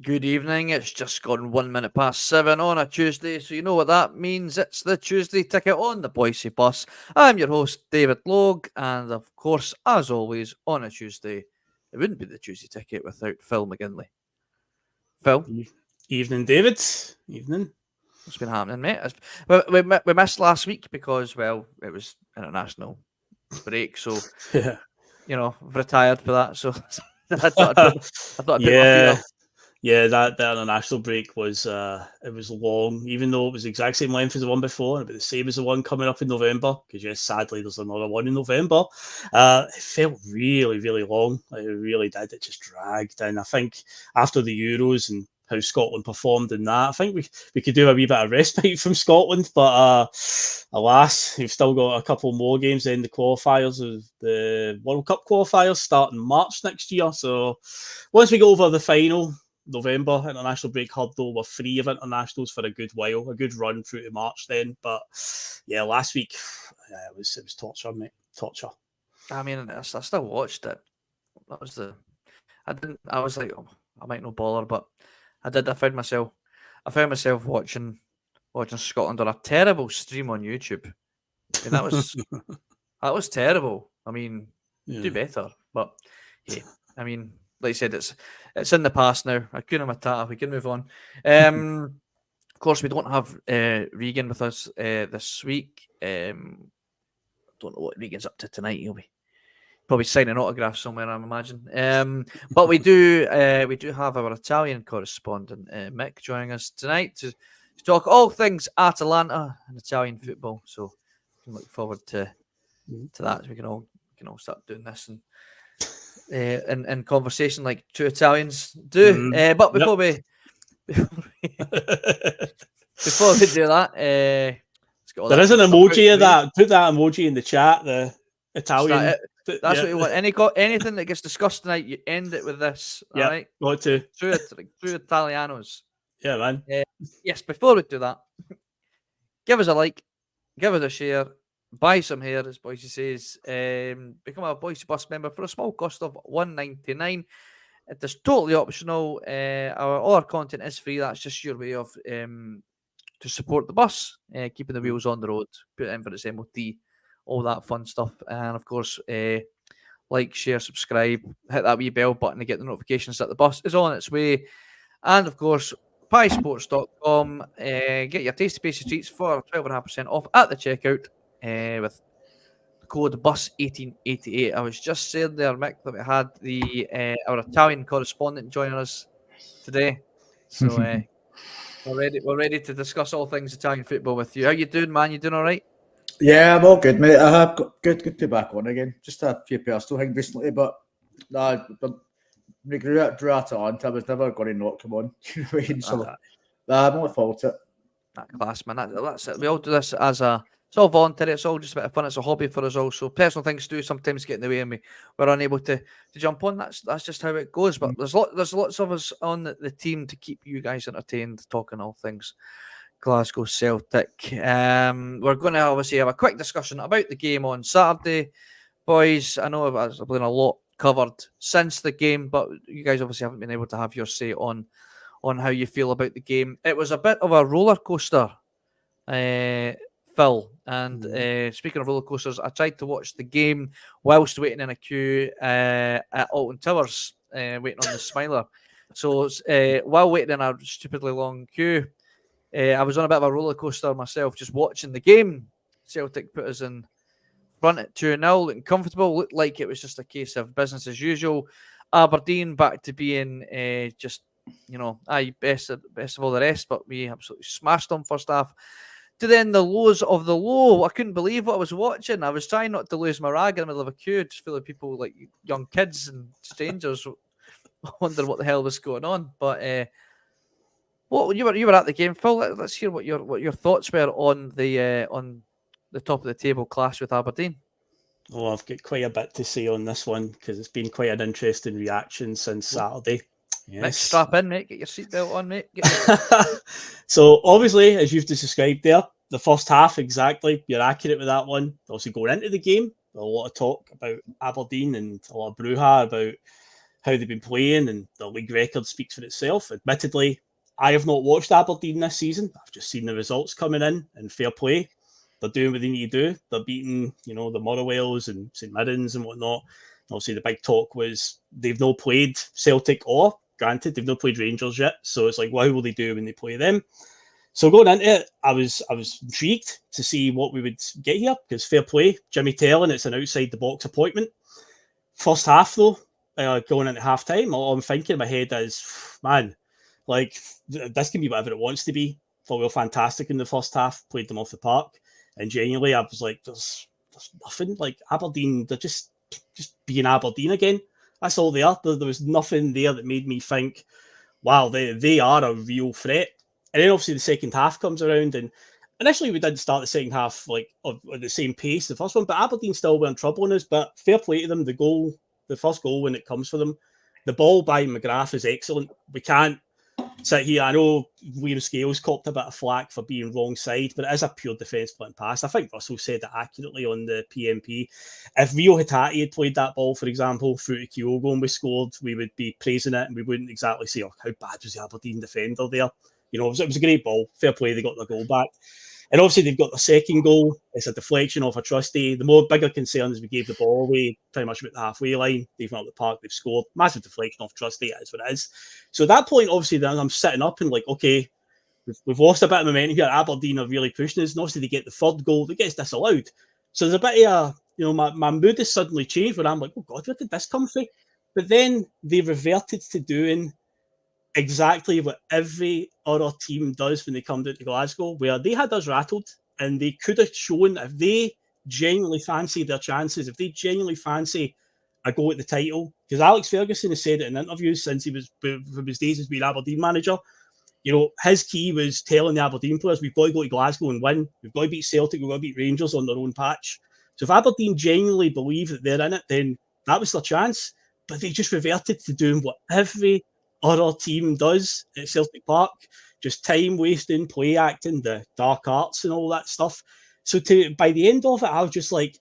Good evening. It's just gone 1 minute past 7 on a Tuesday, so you know what that means. It's the Tuesday ticket on the Boise bus. I'm your host, David Logue, and of course, as always, on a Tuesday, it wouldn't be the Tuesday ticket without Phil McGinley. Phil, Evening, David. Evening. what's been happening, mate? We missed last week because, well, it was international break, so I've retired for that. So I thought I'd put my feet up. Yeah, that international break was it was long, even though it was the exact same length as the one before, but the same as the one coming up in November. Because yes, sadly, there's another one in November. It felt really, really long. Like, it really did. It just dragged, and I think after the Euros and how Scotland performed in that, I think we could do a wee bit of respite from Scotland, but alas, we've still got a couple more games in the qualifiers of the World Cup qualifiers starting March next year. So once we go over the final. November international break hurdle, we're free of internationals for a good while, a good run through to March then. But yeah, last week it was torture, mate. Torture. I mean, I still watched it. That was I was like, oh, I might not bother, but I did. I found myself watching Scotland on a terrible stream on YouTube. I mean, that was terrible. I mean, do better, but yeah. I mean, like I said, it's in the past now. Hakuna Matata. We can move on. Of course, we don't have Regan with us this week. Don't know what Regan's up to tonight. He'll be probably signing autographs somewhere, I imagine. But we do have our Italian correspondent Mick joining us tonight to talk all things Atalanta and Italian football. So we can look forward to that. We can all start doing this and. In conversation like two Italians do. But before we do that, there is an emoji of that. Put that emoji in the chat. The Italian. That's what you want. Anything that gets discussed tonight, you end it with this. Yeah, all right. Got to. True Italianos. Yeah, man. Yes. Before we do that, give us a like, give us a share. Buy some hair, as Boise says. Become a Boise Bus member for a small cost of $1.99. It is totally optional. All our content is free. That's just your way of to support the bus, keeping the wheels on the road, put it in for its MOT, all that fun stuff. And of course, like, share, subscribe, hit that wee bell button to get the notifications that the bus is on its way. And of course, piesports.com. Get your tasty pastry treats for 12.5% off at the checkout. With the code BUS1888. I was just saying there, Mick, that we had our Italian correspondent joining us today. So we're ready to discuss all things Italian football with you. How you doing, man? You doing all right? Yeah, I'm all good, mate. I have got good to be back on again. Just a few personal things recently, but we grew out on. I was never going to not come on. You know what I mean? So I'm not fault it. That class, man. That's it. We all do this as it's all voluntary. It's all just a bit of fun. It's a hobby for us all. So personal things do sometimes get in the way, and we're unable to jump on. That's just how it goes. But there's lots of us on the team to keep you guys entertained, talking all things Glasgow Celtic. We're going to obviously have a quick discussion about the game on Saturday, boys. I know I've been a lot covered since the game, but you guys obviously haven't been able to have your say on how you feel about the game. It was a bit of a roller coaster, Phil. And speaking of roller coasters, I tried to watch the game whilst waiting in a queue at Alton Towers, waiting on the Smiler. So while waiting in a stupidly long queue, I was on a bit of a roller coaster myself, just watching the game. Celtic put us in front at 2-0, looking comfortable. Looked like it was just a case of business as usual. Aberdeen back to being just, best of all the rest, but we absolutely smashed them first half. To then the lows of the low. I couldn't believe what I was watching. I was trying not to lose my rag in the middle of a queue, just full of people like young kids and strangers wondering what the hell was going on. But what you were at the game, Phil. Let's hear what your thoughts were on the top of the table clash with Aberdeen. Oh, I've got quite a bit to say on this one because it's been quite an interesting reaction since Saturday. Yes. Mick, strap in, mate. Get your seatbelt on, mate. So, obviously, as you've just described there, the first half, exactly, you're accurate with that one. Obviously, going into the game, a lot of talk about Aberdeen and a lot of brouhaha about how they've been playing, and the league record speaks for itself. Admittedly, I have not watched Aberdeen this season. I've just seen the results coming in, and fair play. They're doing what they need to do. They're beating, the Motherwells and St Mirrens and whatnot. Obviously, the big talk was they've not played Celtic, or granted, they've not played Rangers yet. So it's like, what will they do when they play them? So going into it, I was intrigued to see what we would get here, because fair play, Jimmy telling it's an outside the box appointment. First half though, going into half time, all I'm thinking in my head is, man, like this can be whatever it wants to be. Thought we were fantastic in the first half, played them off the park, and genuinely I was like, there's nothing. Like Aberdeen, they're just being Aberdeen again. That's all they are. There was nothing there that made me think, wow, they are a real threat. And then obviously the second half comes around, and initially we did start the second half like at the same pace the first one, but Aberdeen still were in trouble on us. But fair play to them, the first goal when it comes for them, the ball by McGrath is excellent. We can't sit here. I know Liam Scales copped a bit of flack for being wrong side, but it is a pure defence split pass. I think Russell said it accurately on the PMP. If Rio Hitati had played that ball, for example, through to Kyogo and we scored, we would be praising it, and we wouldn't exactly say, oh, how bad was the Aberdeen defender there? It was a great ball. Fair play, they got their goal back. And obviously they've got the second goal. It's a deflection off a Trusty. The more bigger concern is we gave the ball away pretty much about the halfway line. They've went up the park, they've scored. Massive deflection off Trusty, it is what it is. So at that point, obviously, then I'm sitting up and like, okay, we've lost a bit of momentum here. Aberdeen are really pushing us. And obviously they get the third goal that gets disallowed. So there's a bit of my mood has suddenly changed where I'm like, oh God, where did this come from? But then they reverted to doing exactly what every other team does when they come down to Glasgow, where they had us rattled, and they could have shown if they genuinely fancy their chances, if they genuinely fancy a go at the title, because Alex Ferguson has said it in interviews since he was from his days as being Aberdeen manager. His key was telling the Aberdeen players, we've got to go to Glasgow and win. We've got to beat Celtic, we've got to beat Rangers on their own patch. So if Aberdeen genuinely believe that they're in it, then that was their chance. But they just reverted to doing what every other team does at Celtic Park, just time wasting, play acting, the dark arts and all that stuff. So by the end of it, I was just like,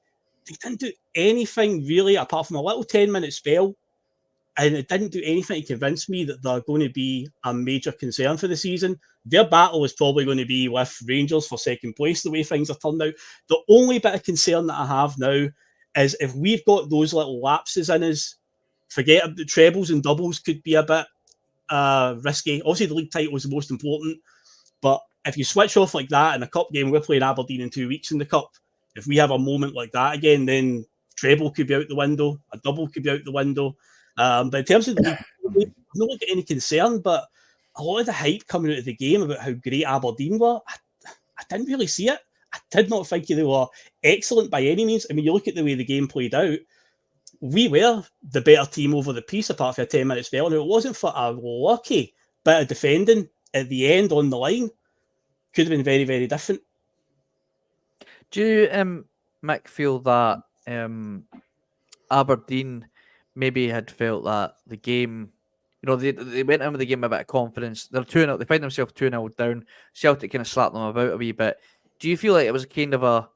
they didn't do anything really apart from a little 10-minute spell, and it didn't do anything to convince me that they're going to be a major concern for the season. Their battle is probably going to be with Rangers for second place, the way things are turned out. The only bit of concern that I have now is if we've got those little lapses in us, forget the trebles and doubles could be a bit risky. Obviously, the league title is the most important, but if you switch off like that in a cup game, we're playing Aberdeen in 2 weeks in the cup. If we have a moment like that again, then treble could be out the window, a double could be out the window. But in terms of the league, I'm not got any concern, but a lot of the hype coming out of the game about how great Aberdeen were, I didn't really see it. I did not think they were excellent by any means. I mean, you look at the way the game played out, we were the better team over the piece apart from a 10-minute spell. And it wasn't for a lucky bit of defending at the end on the line. Could have been very, very different. Do you, Mick, feel that Aberdeen maybe had felt that the game, they went in with the game a bit of confidence. They're 2-0, they find themselves 2-0 down. Celtic kind of slapped them about a wee bit. Do you feel like it was kind of a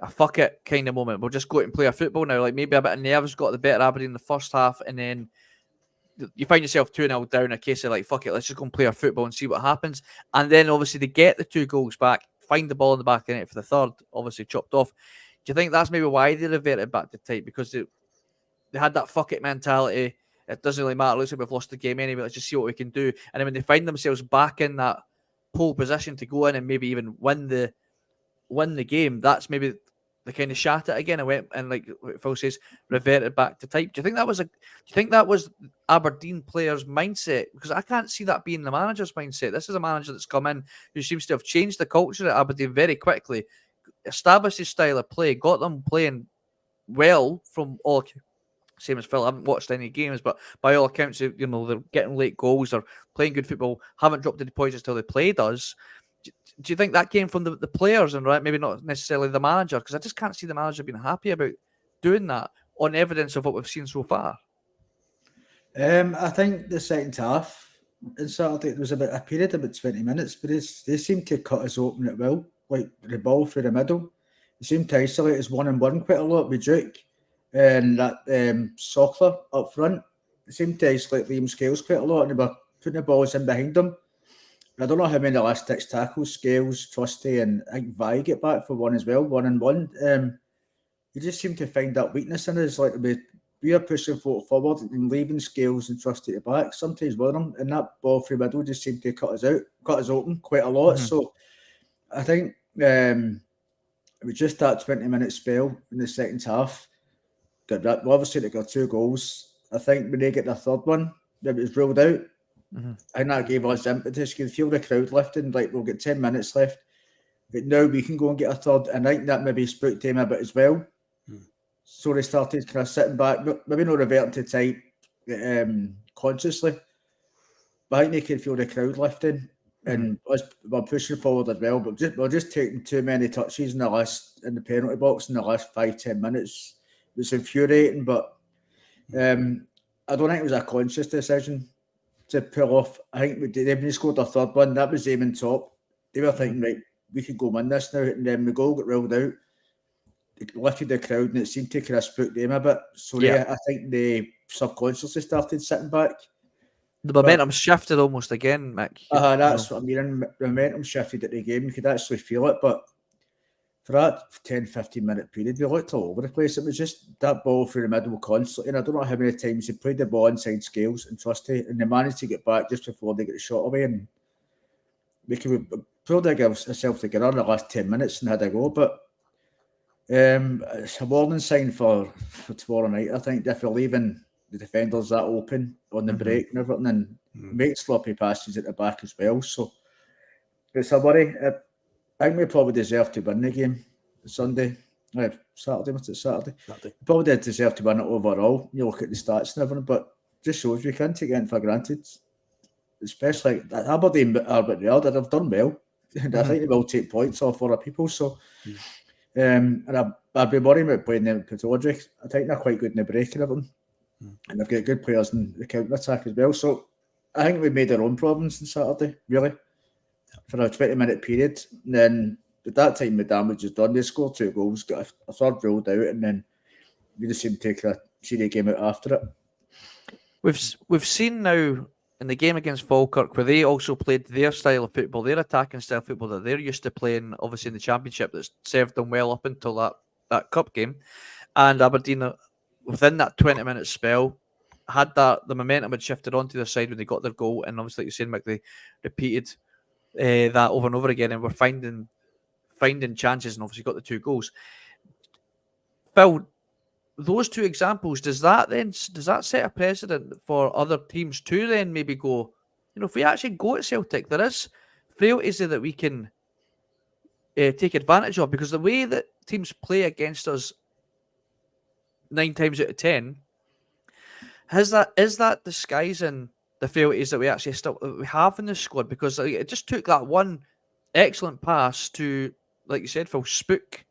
fuck it kind of moment? We'll just go out and play our football now. Like maybe a bit of nerves got the better Aberdeen in the first half, and then you find yourself 2-0 down, a case of like, fuck it, let's just go and play our football and see what happens. And then obviously they get the 2 goals back, find the ball in the back of the net for the third, obviously chopped off. Do you think that's maybe why they reverted back to type? Because they had that fuck it mentality. It doesn't really matter. It looks like we've lost the game anyway. Let's just see what we can do. And then when they find themselves back in that pole position to go in and maybe even win the game, that's maybe they kind of shat it again and went and, like Phil says, reverted back to type. Do you think that was Aberdeen players' mindset? Because I can't see that being the manager's mindset. This is a manager that's come in who seems to have changed the culture at Aberdeen very quickly, established his style of play, got them playing well from all. Same as Phil, I haven't watched any games, but by all accounts, they're getting late goals, they're playing good football, haven't dropped any points until they played us. Do you think that came from the players and right, maybe not necessarily the manager? Because I just can't see the manager being happy about doing that on evidence of what we've seen so far. I think the second half in Saturday there was a period about 20 minutes, but they seemed to cut us open at will, like the ball through the middle. They seemed to isolate us 1-on-1 quite a lot with Duke and that Sockler up front. seemed to isolate Liam Scales quite a lot, and they were putting the balls in behind him. I don't know how many last ditch tackles Scales, Trusty, and I think Vi get back for one as well, 1-on-1. He just seemed to find that weakness in us, like we are pushing forward and leaving Scales and Trusty at the back, sometimes with him, and that ball through middle just seemed to cut us open quite a lot. So I think it was just that 20-minute spell in the second half. Obviously, they got 2 goals. I think when they get the third one, it was ruled out. And that gave us impetus. You could feel the crowd lifting, like we'll get 10 minutes left. But now we can go and get a third. And I think that maybe spooked them a bit as well. So they started kind of sitting back, maybe not reverting to type consciously. But I think they could feel the crowd lifting. And us were pushing forward as well. But we're just taking too many touches in the penalty box in the last 5-10 minutes. It was infuriating, but I don't think it was a conscious decision to pull off. I think when they scored their third one, that was aiming top. They were thinking, right, we could go win this now. And then the goal got ruled out. It lifted the crowd, and it seemed to kind of spook them a bit. So I think they subconsciously started sitting back. The momentum shifted almost again, Mick. That's what I mean. The momentum shifted at the game. You could actually feel it, but for that 10-15 minute period, we looked all over the place. It was just that ball through the middle constantly. And I don't know how many times they played the ball inside Scales and Trusty, and they managed to get back just before they get the shot away. And we could pulled ourselves together in the last 10 minutes and had a go. But it's a warning sign for tomorrow night. I think if you're leaving the defenders that open on the break and everything, and make sloppy passes at the back as well. So it's a worry. I think we probably deserve to win the game Sunday. Saturday, what's it, Saturday? We probably did deserve to win it overall. You look at the stats and everything, but just shows we can't take it for granted. Especially Aberdeen are but real, they've done well. And I think they will take points off other people. So, and I'd be worried about playing them at Bustalgia. I think they're quite good in the break and everything. And they've got good players in the counter attack as well. So I think we made our own problems on Saturday, really, for a 20-minute period. And then at that time, the damage was done. They scored 2 goals, got a third ruled out, and then we just seemed to take a serious game out after it. We've seen now in the game against Falkirk, where they also played their style of football, their attacking style of football that they're used to playing, obviously in the Championship, that's served them well up until that cup game. And Aberdeen, within that 20-minute spell, had the momentum had shifted onto their side when they got their goal, and obviously, like you're saying, Mick, they repeated that over and over again, and we're finding chances, and obviously got the 2 goals. Phil, those 2 examples, does that set a precedent for other teams to then maybe go, if we actually go at Celtic, there is frailties there that we can take advantage of, because the way that teams play against us 9 times out of 10, is that disguising the frailties that we actually we have in the squad? Because it just took that one excellent pass to, like you said, Phil, spook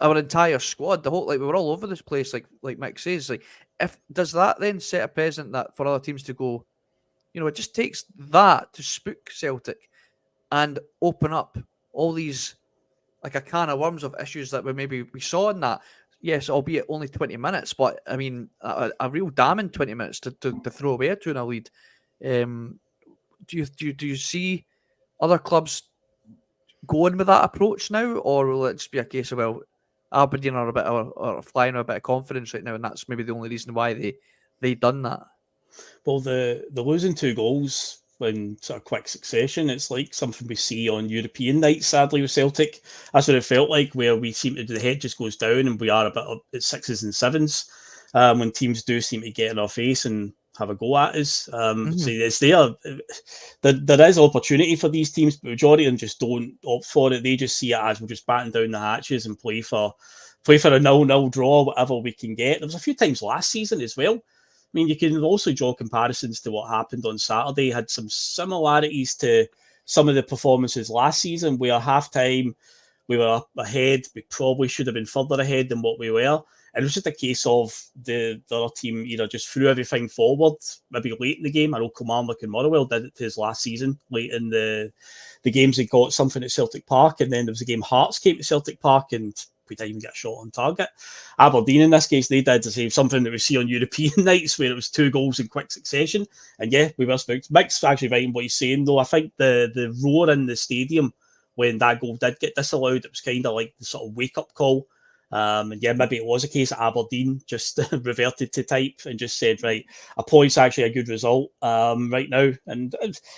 our entire squad. The whole, we were all over this place, like Mick says. Does that then set a precedent that for other teams to go, it just takes that to spook Celtic and open up all these, like a can of worms of issues that we saw in that. Yes, albeit only 20 minutes, but I mean, a real damning 20 minutes to throw away a 2-0 lead. Do you see other clubs going with that approach now, or will it just be a case of, Aberdeen are flying with a bit of confidence right now, and that's maybe the only reason why they done that? Well, the losing 2 goals in sort of quick succession, it's like something we see on European nights, sadly, with Celtic. That's what it felt like, where we seem to, the head just goes down and we are a bit up at 6s and 7s when teams do seem to get in our face and have a go at us. So it's there is opportunity for these teams, but majority of them just don't opt for it. They just see it as we'll just batten down the hatches and play for a 0-0 draw, whatever we can get. There was a few times last season as well. I mean, you can also draw comparisons to what happened on Saturday. Had some similarities to some of the performances last season, where half-time we were up ahead. We probably should have been further ahead than what we were. And it was just a case of the other team either just threw everything forward, maybe late in the game. I know Kilmarnock and Motherwell did it to his last season, late in the games. They got something at Celtic Park, and then there was a game Hearts came to Celtic Park, and we didn't even get a shot on target. Aberdeen, in this case, they did the same, something that we see on European nights where it was 2 goals in quick succession. And yeah, we were spooked. Mick's actually right in what he's saying, though. I think the roar in the stadium when that goal did get disallowed, it was kind of like the sort of wake-up call. And yeah, maybe it was a case that Aberdeen just reverted to type and just said, right, a point's actually a good result right now. And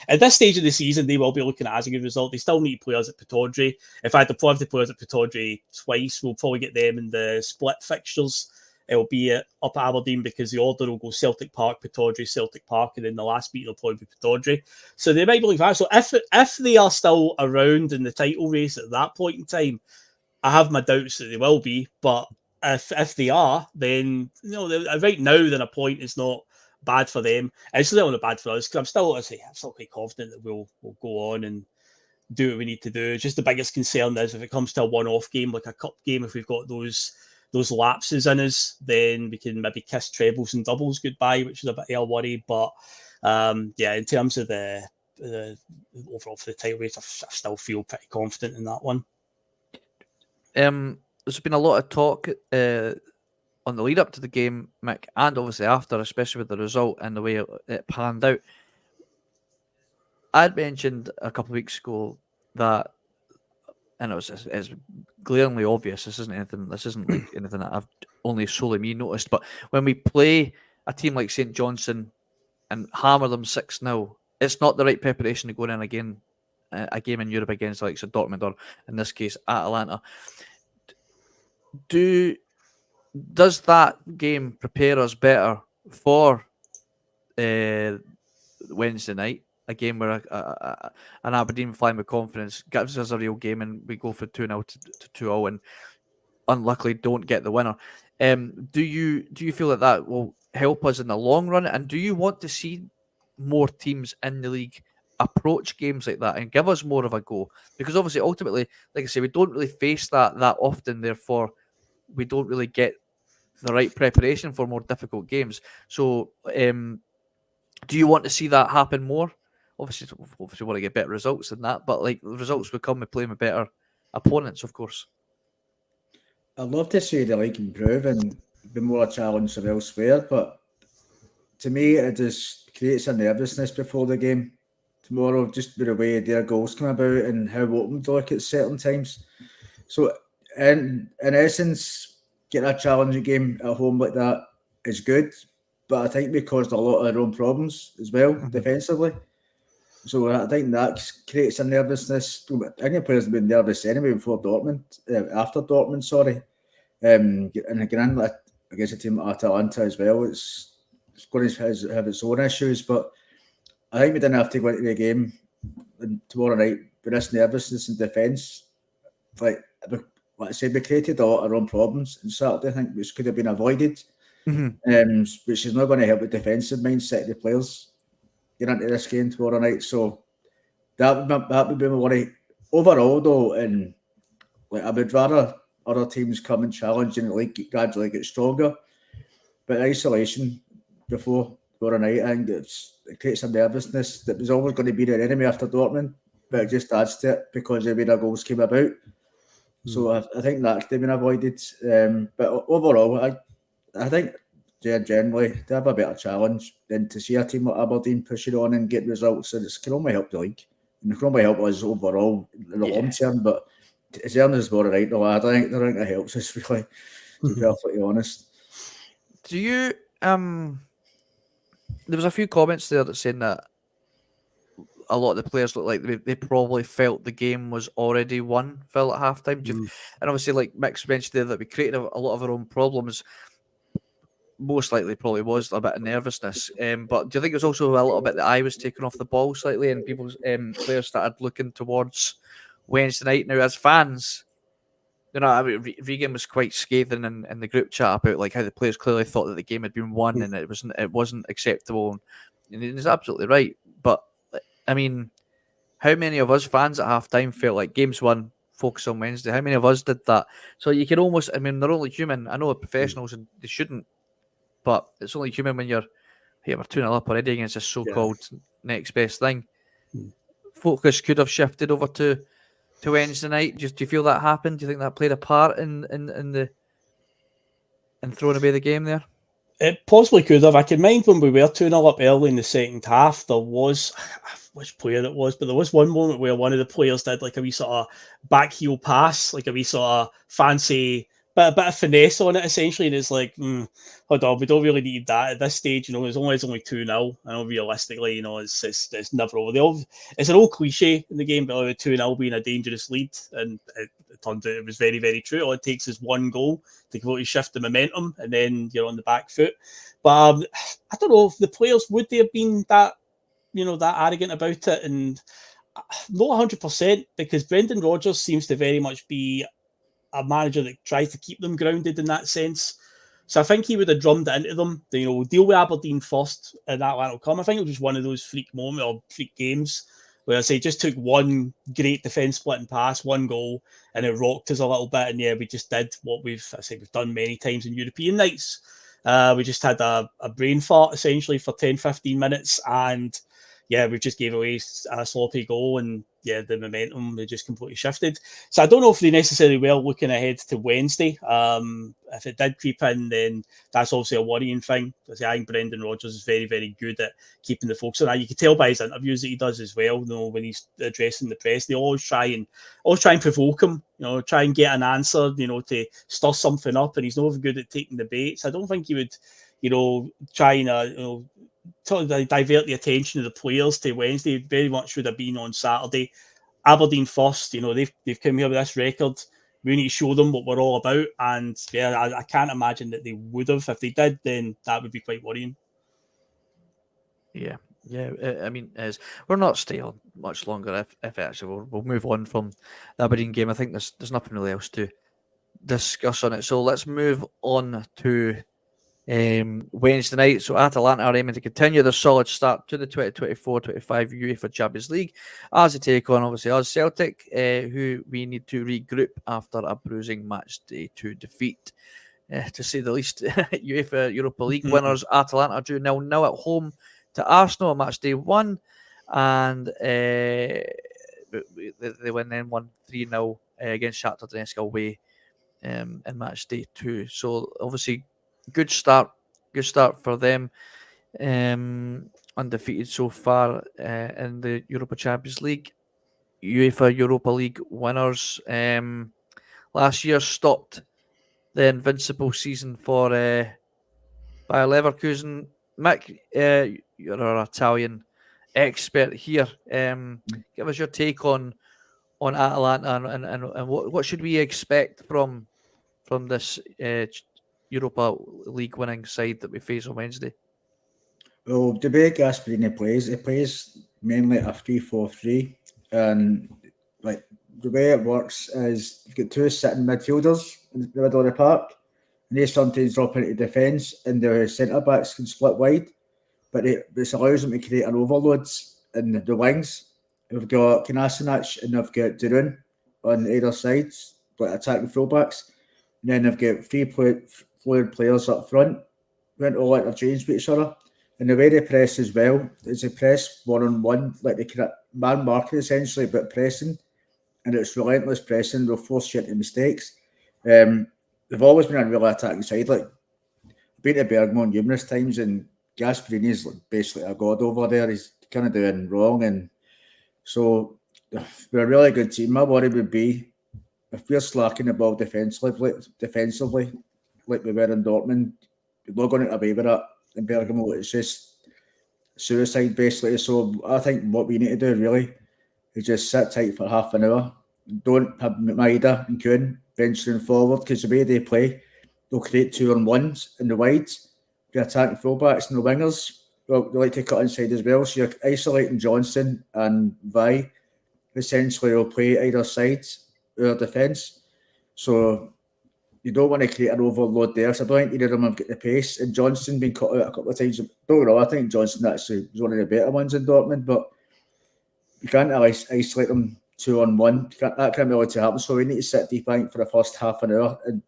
at this stage of the season, they will be looking at it as a good result. They still need players at Pittodrie. If I had to play the players at Pittodrie twice, we'll probably get them in the split fixtures. It'll be up at Aberdeen because the order will go Celtic Park, Pittodrie, Celtic Park, and then the last meeting will probably be Pittodrie. So they might believe that. So if they are still around in the title race at that point in time, I have my doubts that they will be, but if they are, then right now, then a point is not bad for them. It's still not bad for us because I'm still quite confident that we'll go on and do what we need to do. Just the biggest concern is if it comes to a one-off game like a cup game, if we've got those lapses in us, then we can maybe kiss trebles and doubles goodbye, which is a bit of a worry. But yeah, in terms of the overall for the title race, I still feel pretty confident in that one. There's been a lot of talk on the lead up to the game, Mick, and obviously after, especially with the result and the way it panned out. I'd mentioned a couple of weeks ago that, and it's glaringly obvious. This isn't like anything that I've only solely me noticed. But when we play a team like St Johnstone and hammer them 6-0, it's not the right preparation to go in again. A game in Europe against like Dortmund or in this case Atalanta. Does that game prepare us better for Wednesday night? A game where an Aberdeen flying with confidence gives us a real game and we go for 2-0 to 2-0 and unluckily don't get the winner. Do you feel that will help us in the long run? And do you want to see more teams in the league approach games like that and give us more of a go? Because obviously, ultimately, like I say, we don't really face that often. Therefore, we don't really get the right preparation for more difficult games. So, do you want to see that happen more? Obviously, we want to get better results than that, but like the results will come with playing with better opponents, of course. I'd love to see the league improve and be more challenged than elsewhere, but to me, it just creates a nervousness before the game tomorrow, just with the way their goals come about and how open they look at certain times. So, in essence, getting a challenging game at home like that is good, but I think we caused a lot of our own problems as well defensively. So I think that creates a nervousness. I think players have been nervous anyway before Dortmund, after Dortmund, sorry. And again, against a team like Atalanta as well, it's going to have its own issues, but I think we didn't have to go into the game tomorrow night with this nervousness in defence. Like I said, we created a lot of our own problems on Saturday, I think, which could have been avoided, which is not going to help the defensive mindset of the players get into this game tomorrow night. So that would be my worry. Overall, though, and like I would rather other teams come and challenge and the league gradually get stronger. But isolation before tomorrow night, I think it creates some nervousness that was always going to be their enemy after Dortmund, but it just adds to it because the way their goals came about. So I think that's been avoided. But overall, I think generally to have a better challenge than to see a team like Aberdeen push it on and get results, and it can only help the league. And it can only help us overall in the long term. But as earning is more right, though, I think it helps us really, to be perfectly honest. Do you there was a few comments there that saying that a lot of the players look like they probably felt the game was already won, Phil, at halftime. And obviously, like Mick's mentioned there, that we created a lot of our own problems. Most likely probably was a bit of nervousness. But do you think it was also a little bit that I was taken off the ball slightly and people's players started looking towards Wednesday night? Now, as fans, you know, I mean, Regan was quite scathing in the group chat about like how the players clearly thought that the game had been won and it wasn't acceptable. And he's absolutely right. But I mean, how many of us fans at half time felt like game's won, focus on Wednesday? How many of us did that? So you can almost, I mean, they're only human. I know professionals and they shouldn't, but it's only human when we're 2-0 up already against this so-called next best thing. Focus could have shifted over to to Wednesday night? Do you feel that happened? Do you think that played a part in throwing away the game there? It possibly could have. I can mind when we were 2-0 up early in the second half, there was, which player it was, but there was one moment where one of the players did like a wee sort of back heel pass, like a wee sort of fancy, a bit of finesse on it essentially. And it's like, hold on, we don't really need that at this stage. It's only 2-0. I know realistically, it's never over. It's an old cliche in the game, but 2-0 being a dangerous lead. And it turned out it was very, very true. All it takes is one goal to completely shift the momentum, and then you're on the back foot. But I don't know if the players, would they have been that arrogant about it? And not 100%, because Brendan Rodgers seems to very much be a manager that tries to keep them grounded in that sense. So I think he would have drummed it into them. Deal with Aberdeen first, and that will come. I think it was just one of those freak moments or freak games where I say just took one great defence splitting pass, one goal, and it rocked us a little bit. And yeah, we just did what we've done many times in European nights. We just had a brain fart essentially for 10-15 minutes, and yeah, we just gave away a sloppy goal, and yeah, the momentum they just completely shifted. So I don't know if they necessarily were looking ahead to Wednesday. If it did creep in, then that's obviously a worrying thing. I think Brendan Rodgers is very, very good at keeping the focus on that. You can tell by his interviews that he does as well. When he's addressing the press, they always try and provoke him. Try and get an answer. To stir something up, and he's not good at taking the bait. So I don't think he would, try and to divert the attention of the players to Wednesday. Very much would have been on Saturday. Aberdeen first, they've come here with this record. We need to show them what we're all about. And yeah, I can't imagine that they would have. If they did, then that would be quite worrying. Yeah. I mean, we're not staying much longer. If actually we'll move on from the Aberdeen game. I think there's nothing really else to discuss on it. So let's move on to Wednesday night. So Atalanta are aiming to continue their solid start to the 2024-25 UEFA Champions League as they take on obviously us Celtic, who we need to regroup after a bruising match day 2 defeat. To say the least, UEFA Europa League winners Atalanta drew 0-0 at home to Arsenal on match day 1, and they win then 3-0 against Shakhtar Donetsk away in match day 2. So obviously good start for them. Undefeated so far in the Europa Champions League. UEFA Europa League winners last year stopped the invincible season for Bayer Leverkusen. Mick, you're our Italian expert here. Give us your take on Atalanta and what should we expect from this Europa League winning side that we face on Wednesday? Well, the way Gasperini plays mainly a 3-4-3, and like the way it works is you've got two sitting midfielders in the middle of the park, and they sometimes drop into defence, and the centre backs can split wide, but this allows them to create an overloads in the wings. We've got Kolasinac and they've got Durun on either sides, like attacking fullbacks, and then they've got three fluid players up front, went all interchange with each other. And the way they press as well is they press one-on-one, like they can man marking essentially, but pressing, and it's relentless pressing. They'll force you into mistakes. They've always been a real attacking side. Like, I've been to Bergamo numerous times, and Gasperini's basically a god over there. He's kind of doing wrong, and so we're a really good team. My worry would be if we're slacking the ball defensively, like we were in Dortmund, we're not going to get away with that. In Bergamo, it's just suicide basically. So I think what we need to do really is just sit tight for half an hour. Don't have Maida and Kuhn venturing forward, because the way they play, they'll create 2-on-1s in the wides. The attacking fullbacks and the wingers, well, they like to cut inside as well. So you're isolating Johnson and Vi. Essentially, will play either side of our defence. So you don't want to create an overload there. So I don't think either of them have got the pace. And Johnson been cut out a couple of times. Don't know. I think Johnson actually was one of the better ones in Dortmund, but you can't really isolate them 2-on-1. That can't be allowed to happen. So we need to sit deep, I think, for the first half an hour and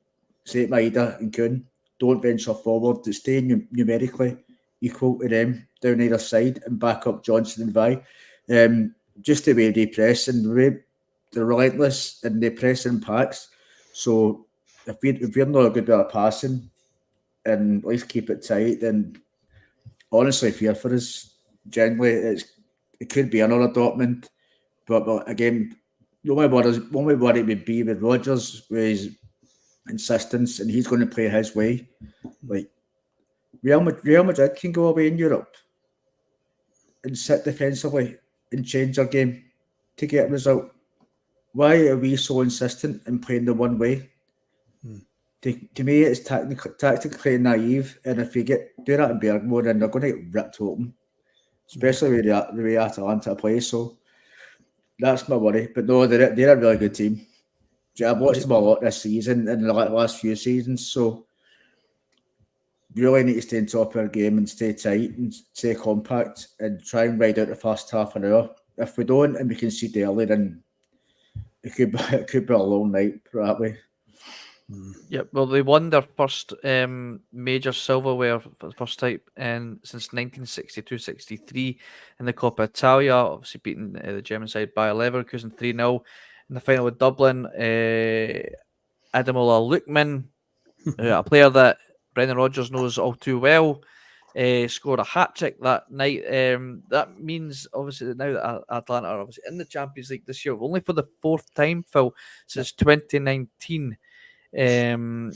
say Maida and Kuhn, don't venture forward. To stay numerically equal to them down either side and back up Johnson and Vi. Just the way they press and the way they're relentless and they press in packs. So if we're not a good bit of passing and at least keep it tight, then honestly fear for us. Generally, it could be another Dortmund, but again, the only worry would be with Rodgers with his insistence, and he's going to play his way. Like Real Madrid can go away in Europe and sit defensively and change their game to get a result. Why are we so insistent in playing the one way? To me, it's tactically naive, and if we do that in Bergamo, then they're going to get ripped open, especially with the way Atalanta play. So that's my worry. But no, they're a really good team. I've watched them a lot this season and the last few seasons, so really need to stay on top of our game and stay tight and stay compact and try and ride out the first half an hour. If we don't and we concede early, then it could be a long night that way. Yep, well, they won their first major silverware for the first time since 1962-63 in the Coppa Italia, obviously beating the German side by Leverkusen 3-0 in the final with Dublin. Ademola Lookman, a player that Brendan Rodgers knows all too well, scored a hat-trick that night. That means, obviously, that now that Atalanta are obviously in the Champions League this year, only for the fourth time, Phil, since 2019. They've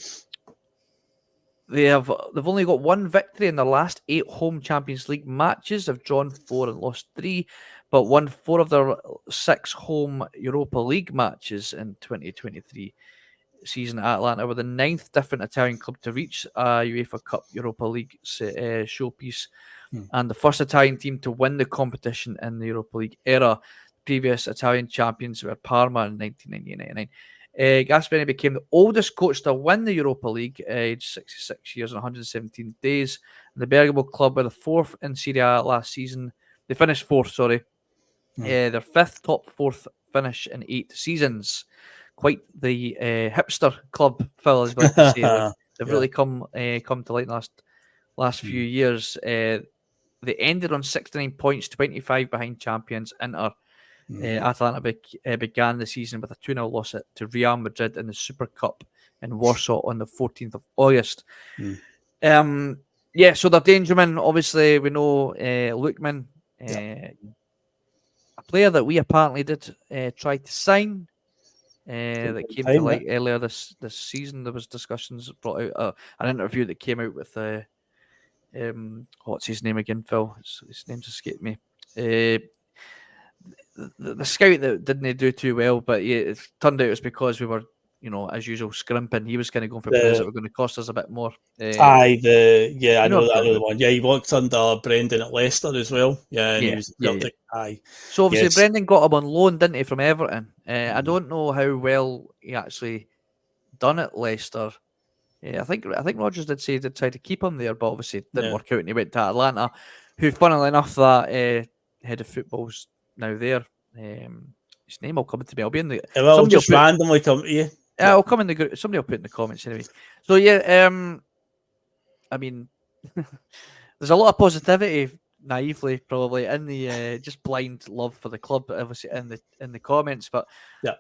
only got one victory in their last 8 home Champions League matches. They've drawn 4 and lost 3, but won 4 of their 6 home Europa League matches in 2023 season. Atalanta were the 9th different Italian club to reach a UEFA Cup Europa League showpiece, and the first Italian team to win the competition in the Europa League era. Previous Italian champions were Parma in 1998-99. Gasperini became the oldest coach to win the Europa League, aged 66 years and 117 days. The Bergamo club were the 4th in Serie A last season. They finished 4th, sorry. Their 5th top 4th finish in 8 seasons. Quite the hipster club, Phil, as well to say. They've really come to light in the last few years. They ended on 69 points, 25 behind champions Inter. Atalanta began the season with a 2-0 loss to Real Madrid in the Super Cup in Warsaw on the 14th of August. So they're dangermen. Obviously, we know Lookman, a player that we apparently did try to sign, that came to light earlier this season. There was discussions brought out, an interview that came out with what's his name again, Phil? His name's escaped me. The scout that didn't do too well, but it turned out it was because we were, as usual, scrimping. He was kind of going for players that were going to cost us a bit more. I know the one. Yeah, he worked under Brendan at Leicester as well. Yeah, and he was at Celtic. Aye. So obviously Brendan got him on loan, didn't he, from Everton? I don't know how well he actually done at Leicester. I think Rodgers did say he did try to keep him there, but obviously it didn't work out, and he went to Atalanta, who, funnily enough, that head of football's now there. His name will come to me. I'll be in the. It'll just randomly come to you. I'll come in the group. Somebody will put in the comments anyway. So I mean, there's a lot of positivity, naively probably, in the just blind love for the club, obviously in the comments. But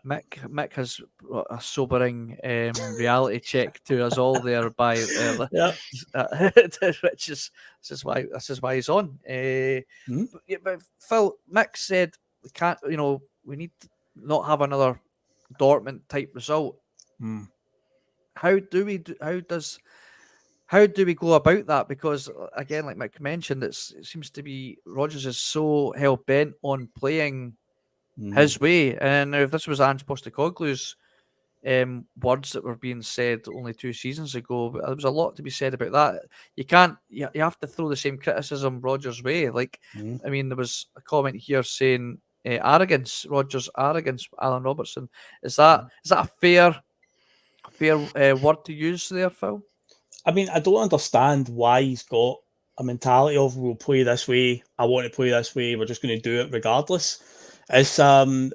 Mick has a sobering reality check to us all there by which is this is why he's on. But Phil, Mick said we can't, we need to not have another Dortmund type result. How do we go about that? Because again, like Mick mentioned, it seems to be Rodgers is so hell bent on playing his way. And if this was Ange Postecoglou's words that were being said only 2 seasons ago, there was a lot to be said about that. You can't. You have to throw the same criticism Rodgers' way. Like, I mean, there was a comment here saying arrogance, Rodgers' arrogance, Alan Robertson. Is that a fair word to use there, Phil? I mean, I don't understand why he's got a mentality of we'll play this way. I want to play this way. We're just going to do it regardless. It's Mick's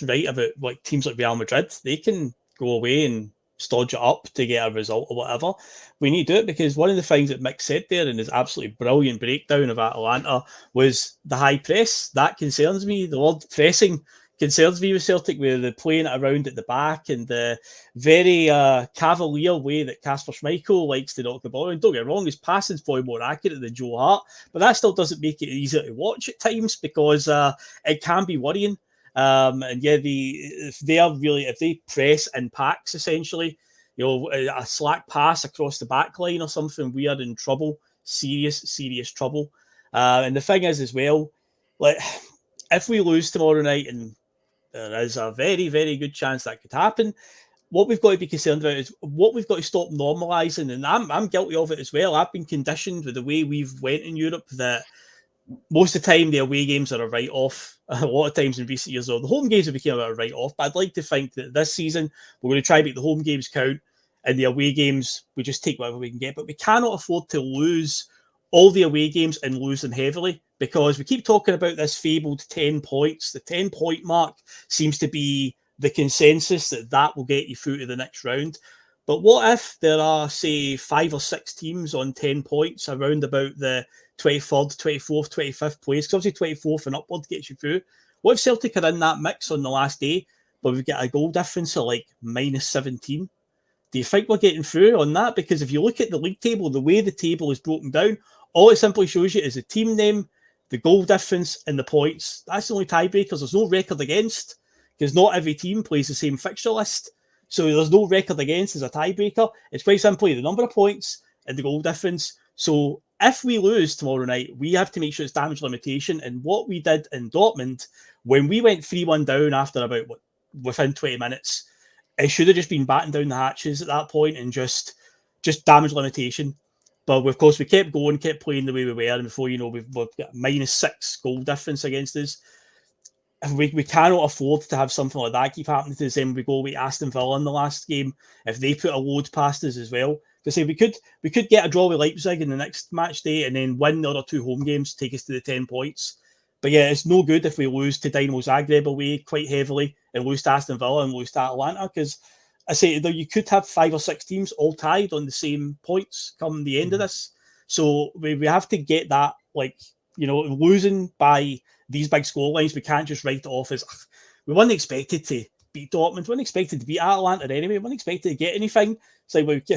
right about like teams like Real Madrid. They can go away and stodge it up to get a result or whatever. We need to do it because one of the things that Mick said there in his absolutely brilliant breakdown of Atalanta was the high press. That concerns me. The word pressing concerns me with Celtic, where they're playing it around at the back and the very cavalier way that Kasper Schmeichel likes to knock the ball. And don't get me wrong, his passing's probably more accurate than Joe Hart, but that still doesn't make it easier to watch at times because it can be worrying. And yeah, if they press in packs, essentially, a slack pass across the back line or something, we are in trouble, serious trouble. And the thing is as well, like, if we lose tomorrow night, and there is a very, very good chance that could happen, what we've got to be concerned about is what we've got to stop normalising. And I'm guilty of it as well. I've been conditioned with the way we've went in Europe that most of the time the away games are a write-off. A lot of times in recent years, though, the home games have become a write-off. But I'd like to think that this season we're going to try and make the home games count, and the away games we just take whatever we can get. But we cannot afford to lose all the away games and lose them heavily, because we keep talking about this fabled 10 points. The 10-point mark seems to be the consensus that will get you through to the next round. But what if there are, say, 5 or 6 teams on 10 points around about the 23rd, 24th, 25th place? Because obviously 24th and upward gets you through. What if Celtic are in that mix on the last day, but we've got a goal difference of like -17? Do you think we're getting through on that? Because if you look at the league table, the way the table is broken down, all it simply shows you is the team name, the goal difference, and the points. That's the only tiebreakers. There's no record against, because not every team plays the same fixture list. So there's no record against as a tiebreaker. It's quite simply the number of points and the goal difference. So if we lose tomorrow night, we have to make sure it's damage limitation. And what we did in Dortmund, when we went 3-1 down after about within 20 minutes, it should have just been batting down the hatches at that point and just damage limitation. But of course, we kept going, kept playing the way we were, and before you know, we've got -6 goal difference against us. We cannot afford to have something like that keep happening to us. Then we go with Aston Villa in the last game if they put a load past us as well. Because say we could get a draw with Leipzig in the next match day and then win the other 2 home games, take us to the 10 points. But yeah, it's no good if we lose to Dynamo Zagreb away quite heavily and lose to Aston Villa and lose to Atalanta, because I say you could have 5 or 6 teams all tied on the same points come the end of this. So we have to get that, like, losing by these big score lines, we can't just write it off as we weren't expected to beat Dortmund, we weren't expected to beat Atalanta anyway, we weren't expected to get anything. It's like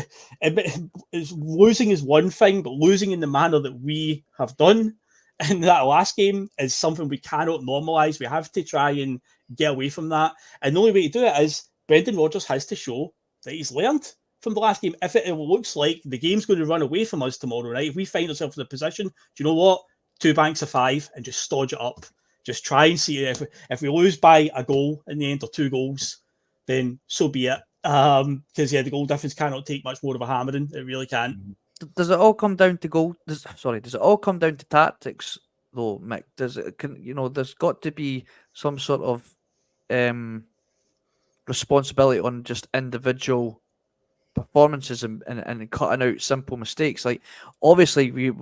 losing is one thing, but losing in the manner that we have done in that last game is something we cannot normalise. We have to try and get away from that. And the only way to do it is Brendan Rodgers has to show that he's learned from the last game. If it looks like the game's going to run away from us tomorrow night, if we find ourselves in a position, do you know what? 2 banks of 5 and just stodge it up. Just try and see if we lose by a goal in the end or 2 goals, then so be it. Because the goal difference cannot take much more of a hammering. It really can't. Does it all come down to Does it all come down to tactics though, Mick? There's got to be some sort of responsibility on just individual performances and cutting out simple mistakes. Like, obviously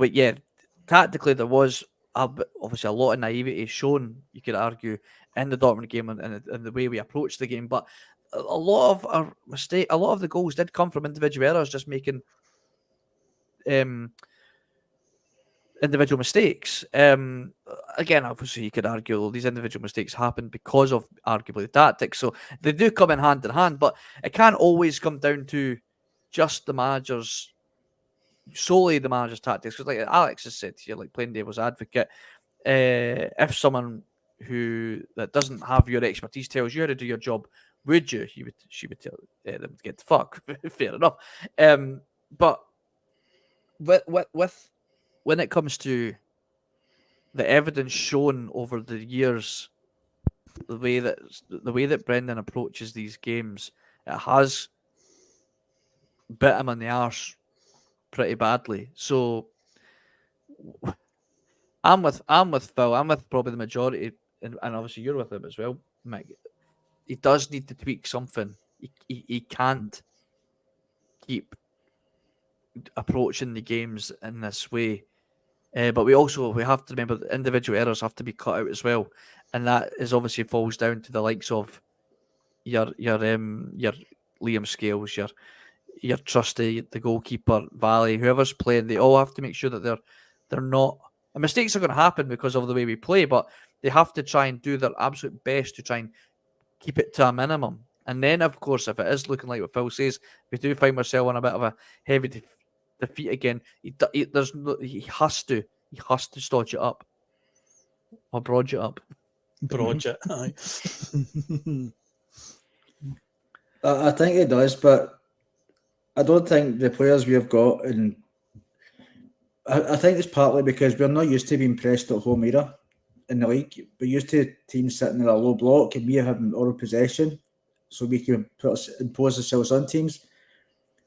tactically there was obviously a lot of naivety shown, you could argue, in the Dortmund game and the way we approached the game. But a lot of the goals did come from individual errors, just making individual mistakes. Again, obviously you could argue these individual mistakes happen because of arguably the tactics, so they do come in hand, but it can't always come down to just solely the manager's tactics. Because like Alex has said here, like playing devil's advocate, if someone that doesn't have your expertise tells you how to do your job, would you? She would tell them to get the fuck. Fair enough. But with when it comes to the evidence shown over the years, the way that Brendan approaches these games, it has bit him on the arse pretty badly. So I'm with Phil. I'm with probably the majority, and obviously you're with him as well, Mick. He does need to tweak something. He can't keep approaching the games in this way. But we have to remember that individual errors have to be cut out as well, and that is obviously falls down to the likes of your Liam Scales, your Trusty, the goalkeeper, Valley, whoever's playing, they all have to make sure that they're not. And mistakes are going to happen because of the way we play, but they have to try and do their absolute best to try and keep it to a minimum. And then, of course, if it is looking like what Phil says, we do find ourselves on a bit of a heavy defeat again. He has to stodge it up or broad it up. Broad it, aye. I think it does, but I don't think the players we have got, and I think it's partly because we're not used to being pressed at home either in the league. We're used to teams sitting in a low block and we having all possession, so we can impose ourselves on teams.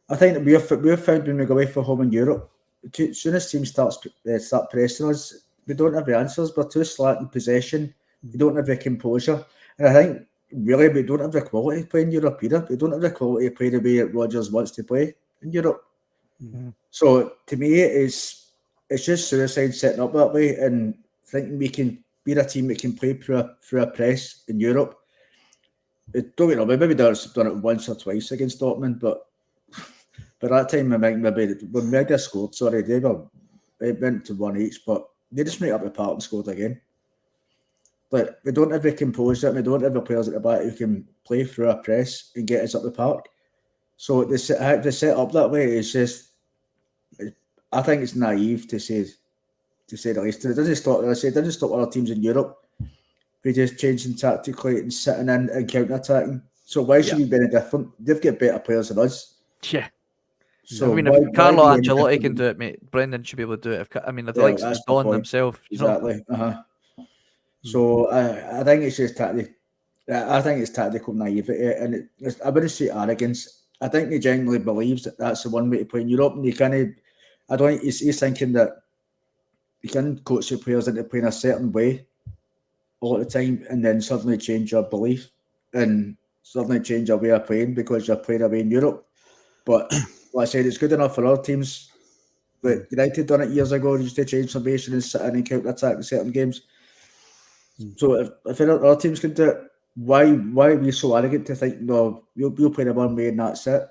I think that we've found when we go away from home in Europe, as soon as teams start pressing us, we don't have the answers. We're too slack in possession. We don't have the composure, and I think really we don't have the quality to play in Europe either. We don't have the quality to play the way that Rodgers wants to play in Europe. Mm-hmm. So to me, it's just suicide setting up that way and thinking we can be a team that can play through a press in Europe. Don't get me wrong, maybe we've done it once or twice against Dortmund, but that time I think maybe when Mega scored, they went to 1 each, but they just made up the part and scored again. But we don't have the composure, we don't have the players at the back who can play through a press and get us up the park. So to set up that way is just, I think it's naive to say the least. It doesn't stop other teams in Europe. We just changing tactically and sitting in and counter attacking. So why should we be any different? They've got better players than us. Yeah. So I mean, if Carlo Ancelotti can do it, mate, Brendan should be able to do it. If the likes of Don himself, exactly. So I think it's just tactical. I think it's tactical naivety, and I wouldn't say arrogance. I think he genuinely believes that that's the one way to play in Europe, and I don't think he's thinking that you can coach the players into playing a certain way all the time, and then suddenly change your belief and suddenly change your way of playing because you're playing away in Europe. But like I said, it's good enough for other teams. But United done it years ago, used to change formation and sit in and counter attack in certain games. So if other teams can do it, why are we so arrogant to think no, we'll play the one way and that's it?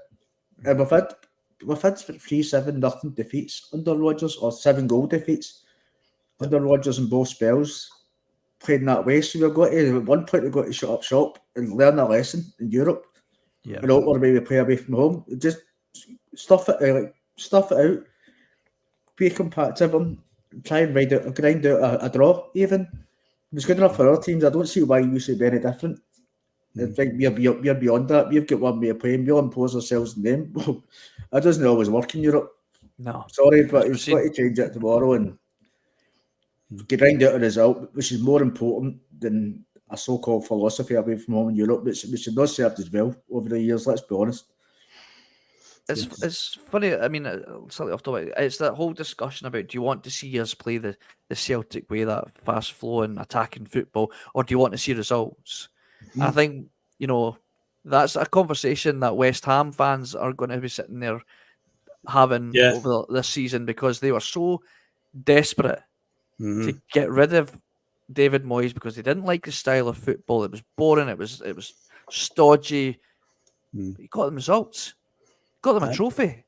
And we've had 3-7-0 defeats under Rodgers, or 7-goal defeats under Rodgers in both spells, playing that way. So at one point we've got to shut up shop and learn a lesson in Europe. Yeah. We don't want to play away from home. Just stuff it out. Be competitive and try and grind out a draw even. If it's good enough for our teams, I don't see why we should be any different. I think we're beyond that. We've got one way of playing. We'll impose ourselves on them. That doesn't always work in Europe. No. Sorry, but we've got to change it tomorrow and grind out a result, which is more important than a so-called philosophy away from home in Europe, which should not served as well over the years, let's be honest. It's funny. I mean, slightly off topic. It's that whole discussion about, do you want to see us play the Celtic way, that fast flowing attacking football, or do you want to see results? I think that's a conversation that West Ham fans are going to be sitting there having over this season, because they were so desperate to get rid of David Moyes because they didn't like the style of football. It was boring. It was stodgy. He got them results. Got them a trophy,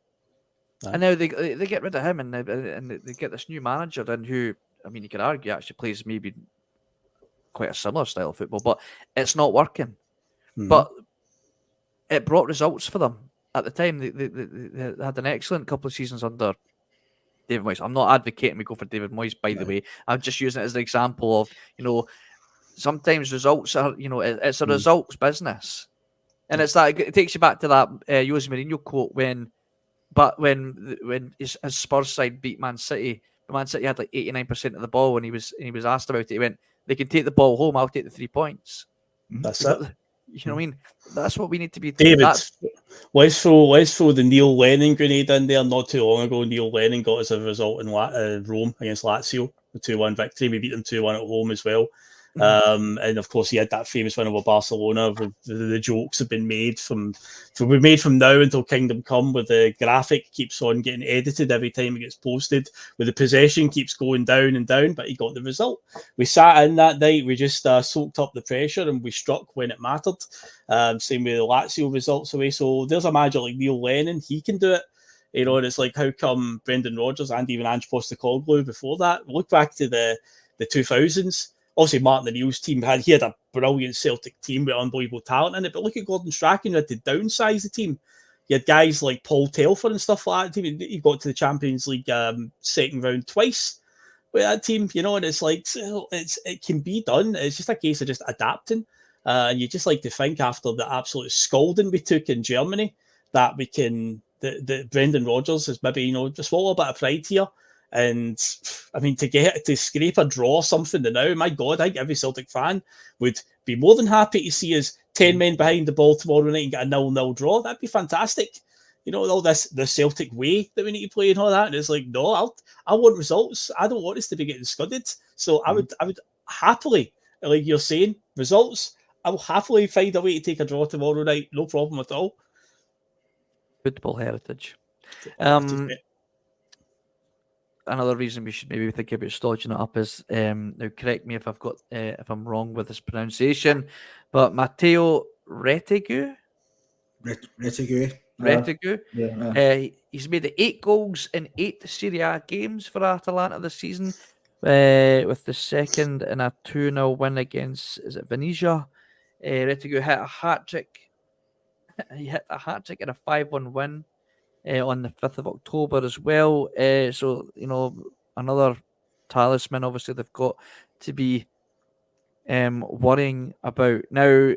and now they get rid of him, and they get this new manager in who, I mean, you could argue actually plays maybe quite a similar style of football, but it's not working. But it brought results for them at the time. They had an excellent couple of seasons under David Moyes. I'm not advocating we go for David Moyes, by the way. I'm just using it as an example of sometimes results are it's a results business. And it's that it takes you back to that Jose Mourinho quote when his Spurs side beat Man City. Man City had like 89% of the ball when he was asked about it. He went, "They can take the ball home. I'll take the 3 points." That's it. You know what I mean? That's what we need to be. David, let's throw the Neil Lennon grenade in there. Not too long ago, Neil Lennon got us a result in Rome against Lazio, the 2-1 victory. We beat them 2-1 at home as well. And of course, he had that famous win over Barcelona. The jokes have been made from now until Kingdom Come, where the graphic keeps on getting edited every time it gets posted, where the possession keeps going down and down, but he got the result. We sat in that night, we just soaked up the pressure, and we struck when it mattered. Same with the Lazio results away. So there's a manager like Neil Lennon, he can do it. You know, and it's like, how come Brendan Rodgers and even Ange Postecoglou before that? Look back to the 2000s. Obviously, Martin O'Neill's team had a brilliant Celtic team with unbelievable talent in it. But look at Gordon Strachan, who had to downsize the team. You had guys like Paul Telfer and stuff like that. He got to the Champions League second round twice with that team, you know, and it's like, it can be done. It's just a case of just adapting. And you just like to think, after the absolute scolding we took in Germany, that we can, that Brendan Rodgers is maybe, you know, just swallow a bit of pride here. And I mean, to scrape a draw something now, my God, I think every Celtic fan would be more than happy to see us 10 men behind the ball tomorrow night and get a 0-0 draw. That'd be fantastic. You know, all this, the Celtic way that we need to play and all that. And it's like, no, I want results. I don't want us to be getting scudded. So I would happily, like you're saying, results. I will happily find a way to take a draw tomorrow night. No problem at all. Football heritage. Another reason we should maybe think about stodging it up is, now correct me if if I'm wrong with this pronunciation, but Matteo Retegui. He's made 8 goals in 8 Serie A games for Atalanta this season, with the second in a 2-0 win against, is it Venezia? Retegui hit a hat-trick. He hit a hat-trick in a 5-1 win on the 5th of October as well. So, you know, another talisman, obviously, they've got to be worrying about. Now,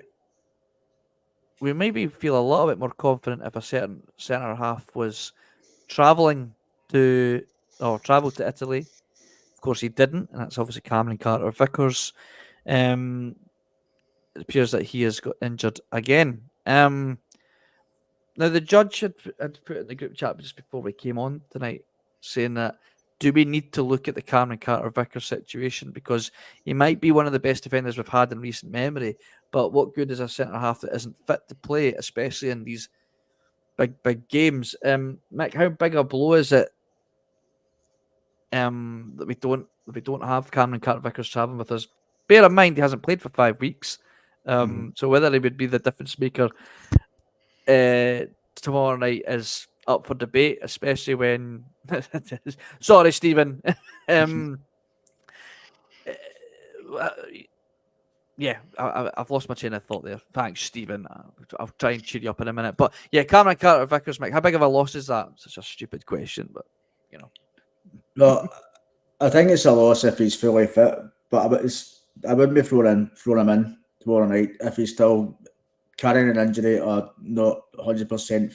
we maybe feel a little bit more confident if a certain centre half was travelled to Italy. Of course, he didn't, and that's obviously Cameron Carter-Vickers. It appears that he has got injured again. Now, the judge had put in the group chat just before we came on tonight, saying that, do we need to look at the Cameron Carter-Vickers situation? Because he might be one of the best defenders we've had in recent memory, but what good is a centre-half that isn't fit to play, especially in these big games? Mick, how big a blow is it that we don't have Cameron Carter-Vickers travelling with us? Bear in mind, he hasn't played for 5 weeks, so whether he would be the difference maker tomorrow night is up for debate, especially when sorry, Stephen. Yeah, I've lost my chain of thought there. Thanks, Stephen. I'll try and cheer you up in a minute. But yeah, Cameron Carter-Vickers, Mike, how big of a loss is that? Such a stupid question, but you know. No, I think it's a loss if he's fully fit, but I wouldn't be throwing him in tomorrow night if he's still carrying an injury or not 100%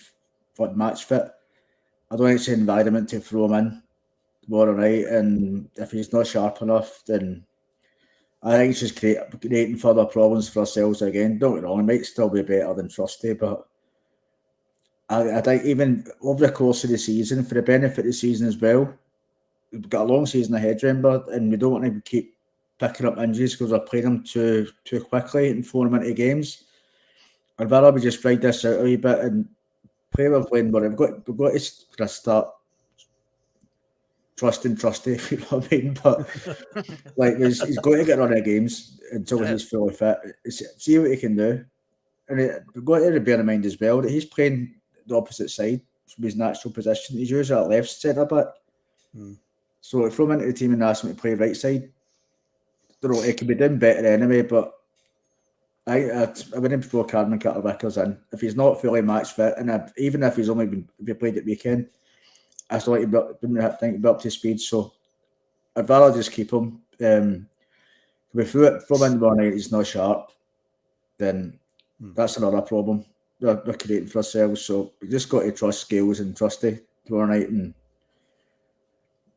match fit. I don't think it's an environment to throw him in tomorrow night, and if he's not sharp enough, then I think it's just creating further problems for ourselves again. Don't get me wrong, it might still be better than Trusty, but I think even over the course of the season, for the benefit of the season as well, we've got a long season ahead, remember, and we don't want to keep picking up injuries because we're playing them too quickly and throwing them into games. I'd rather we just ride this out a wee bit and play we're playing, but we've got to start trusting Trusty, if you know what I mean. But like, he's got to get on the games until he's fully fit. See what he can do, and we've got to bear in mind as well that he's playing the opposite side from his natural position. He's usually at left centre back. So if throw him into the team and ask him to play right side, I don't know, it could be doing better anyway. But I wouldn't throw Cameron Carter-Vickers in if he's not fully match fit, and even if he's only been played at weekend, I still think he'd be up to speed. So I'd rather just keep him. If we throw him in one night, he's not sharp, then that's another problem we're creating for ourselves. So we just got to trust Scales and Trusty tomorrow night, and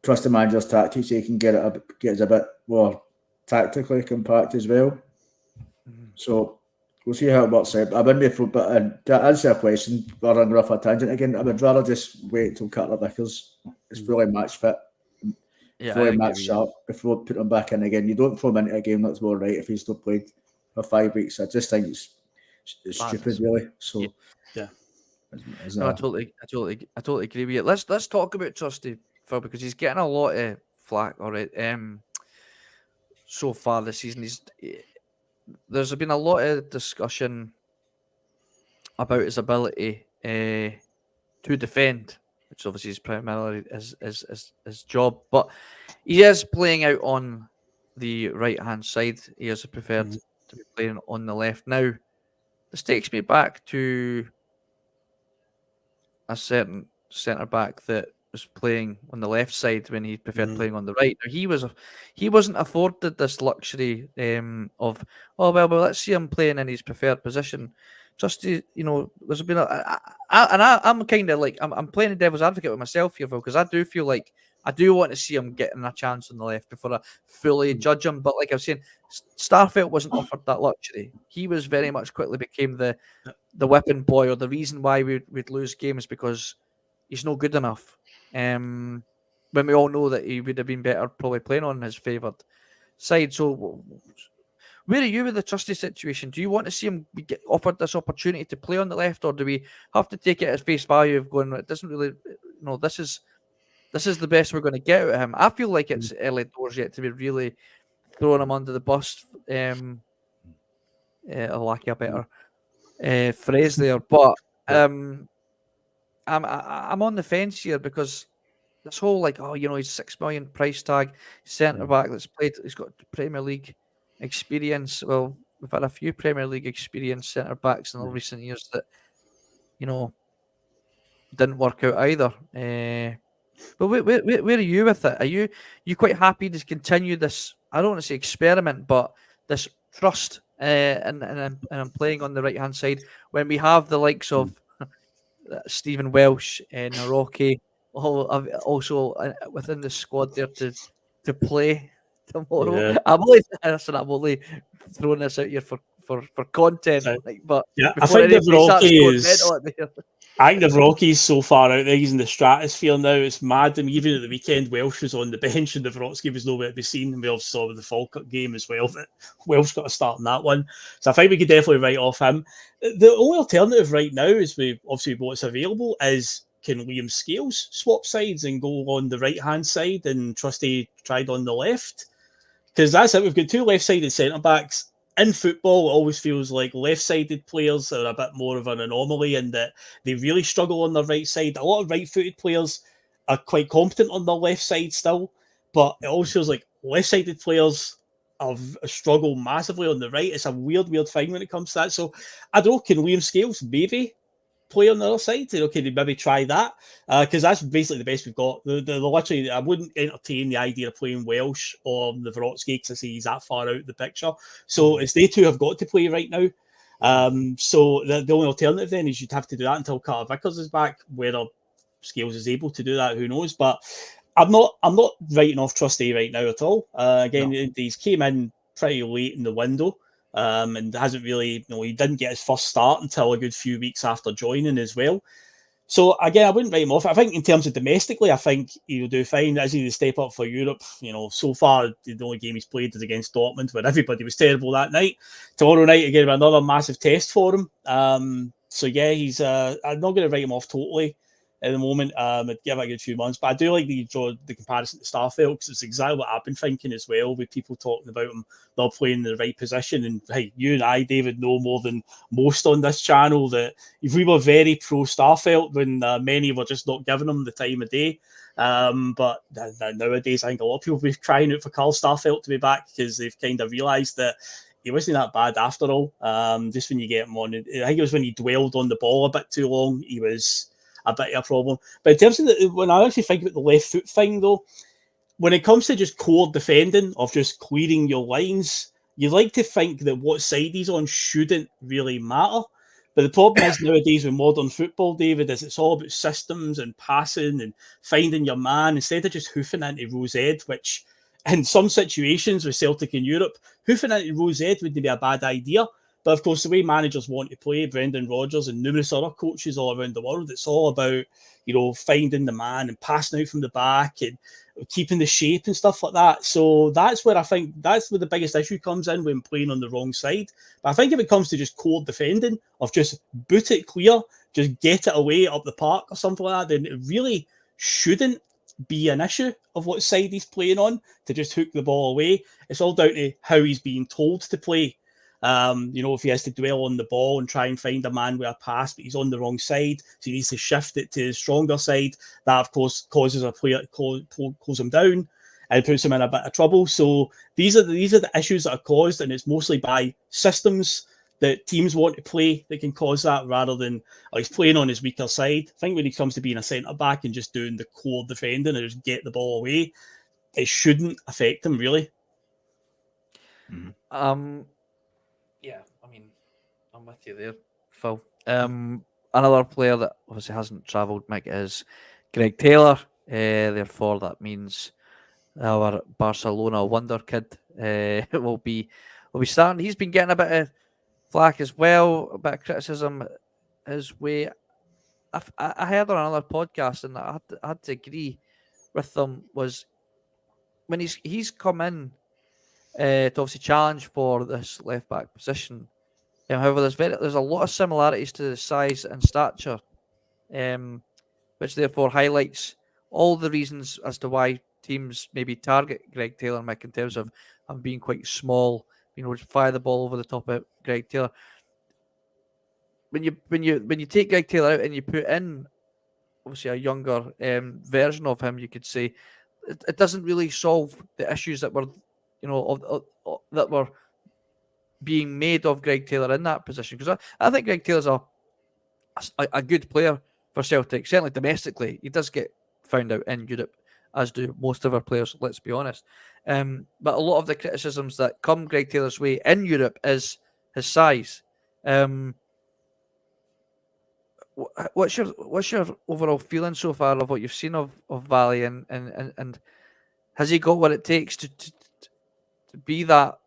trust the manager's tactics. He can get us a bit more tactically compact as well. So we'll see how it works out. I wouldn't be but to answer your question, we're on off a tangent again. I would rather just wait until Carter-Vickers is fully match fit. Yeah, before I he agree with matched you. up, before putting him back in again. You don't throw him into a game that's more right if he's still played for 5 weeks. I just think it's stupid, Madness. really. Yeah. So, it's No, I totally agree with you. Let's talk about Trusty, Phil, because he's getting a lot of flack already. So far this season, there's been a lot of discussion about his ability to defend, which obviously is primarily his job. But he is playing out on the right hand side. He has preferred to be playing on the left. Now, this takes me back to a certain centre back that was playing on the left side when he preferred playing on the right. Now, he wasn't afforded this luxury of, oh well let's see him playing in his preferred position. Just to, there's been I'm kind of like I'm playing the devil's advocate with myself here, because I do feel like I do want to see him getting a chance on the left before I fully judge him. But like I was saying, Starfelt wasn't offered that luxury. He was very much quickly became the whipping boy, or the reason why we'd lose games, because he's not good enough. When we all know that he would have been better probably playing on his favoured side. So where are you with the Trusty situation? Do you want to see him get offered this opportunity to play on the left, or do we have to take it at face value of going, it doesn't really, this is the best we're going to get out of him? I feel like it's early doors yet to be really throwing him under the bus. A lack of a better phrase there, but I'm on the fence here, because this whole he's 6 million price tag centre back that's played. He's got Premier League experience. Well, we've had a few Premier League experience centre backs in the recent years that didn't work out either. But where are you with it? Are you quite happy to continue this? I don't want to say experiment, but this trust and playing on the right hand side when we have the likes of Stephen Welsh and Rocky also within the squad there to play tomorrow. Yeah. I'm only throwing this out here for content, but yeah, I before think the anybody starts Rocky going is. mental at me. I think the Rockies so far out there, he's in the stratosphere now. It's mad. I mean, even at the weekend, Welsh was on the bench and the Vrotsky was nowhere to be seen. And we also saw with the Falkirk game as well that Welsh got a start in that one. So I think we could definitely write off him. The only alternative right now is what's available is, can Liam Scales swap sides and go on the right-hand side and Trusty tried on the left? Because that's it. We've got two left-sided centre-backs. In football, it always feels like left-sided players are a bit more of an anomaly in that they really struggle on the right side. A lot of right-footed players are quite competent on the left side still, but it always feels like left-sided players struggle massively on the right. It's a weird thing when it comes to that. So I don't know, can Liam Scales maybe play on the other side? Okay, maybe try that, because that's basically the best we've got. The literally, I wouldn't entertain the idea of playing Welsh or the Vrotsky, because I see he's that far out of the picture. So it's they two have got to play right now. So the only alternative then is you'd have to do that until Carter Vickers is back. Whether Scales is able to do that, who knows? But I'm not writing off Trusty right now at all. Again, he's came in pretty late in the window. And hasn't really, he didn't get his first start until a good few weeks after joining as well. So again, I wouldn't write him off. I think in terms of domestically, I think he'll do fine. As he step up for Europe, so far the only game he's played is against Dortmund, where everybody was terrible that night. Tomorrow night again, another massive test for him. So yeah, he's. I'm not going to write him off totally at the moment. I'd give it a good few months, but I do like the comparison to Starfelt, because it's exactly what I've been thinking as well, with people talking about him not playing in the right position. And hey, you and I, David, know more than most on this channel that if we were very pro Starfelt when many were just not giving him the time of day. But nowadays, I think a lot of people will be crying out for Carl Starfelt to be back, because they've kind of realised that he wasn't that bad after all. Just when you get him on, I think it was when he dwelled on the ball a bit too long, he was a bit of a problem. But in terms of when I actually think about the left foot thing, though, when it comes to just core defending, of just clearing your lines, you like to think that what side he's on shouldn't really matter. But the problem is nowadays with modern football, David, is it's all about systems and passing and finding your man instead of just hoofing into Rosed, which in some situations with Celtic in Europe, hoofing into Rosed wouldn't be a bad idea. But of course, the way managers want to play, Brendan Rodgers and numerous other coaches all around the world, it's all about, finding the man and passing out from the back and keeping the shape and stuff like that. So that's where I think that's where the biggest issue comes in when playing on the wrong side. But I think if it comes to just core defending, of just boot it clear, just get it away up the park or something like that, then it really shouldn't be an issue of what side he's playing on to just hook the ball away. It's all down to how he's being told to play. If he has to dwell on the ball and try and find a man with a pass, but he's on the wrong side, so he needs to shift it to his stronger side. That, of course, causes a player close him down and puts him in a bit of trouble. So these are the issues that are caused, and it's mostly by systems that teams want to play that can cause that, rather than he's playing on his weaker side. I think when he comes to being a centre back and just doing the core defending and just get the ball away, it shouldn't affect him really. Yeah, I mean, I'm with you there, Phil. Another player that obviously hasn't travelled, Mick, is Greg Taylor. Therefore, that means our Barcelona wonder kid will be starting. He's been getting a bit of flack as well, a bit of criticism his way. I heard on another podcast, and I had to agree with them, was when he's come in to obviously challenge for this left back position. However, there's a lot of similarities to the size and stature, which therefore highlights all the reasons as to why teams maybe target Greg Taylor, Mick, in terms of being quite small. Fire the ball over the top of Greg Taylor. When you take Greg Taylor out and you put in obviously a younger version of him, you could say it doesn't really solve the issues that were that were being made of Greg Taylor in that position, because I think Greg Taylor's a good player for Celtic, certainly domestically. He does get found out in Europe, as do most of our players, let's be honest. But a lot of the criticisms that come Greg Taylor's way in Europe is his size. What's your overall feeling so far of what you've seen of Valley, and has he got what it takes to be that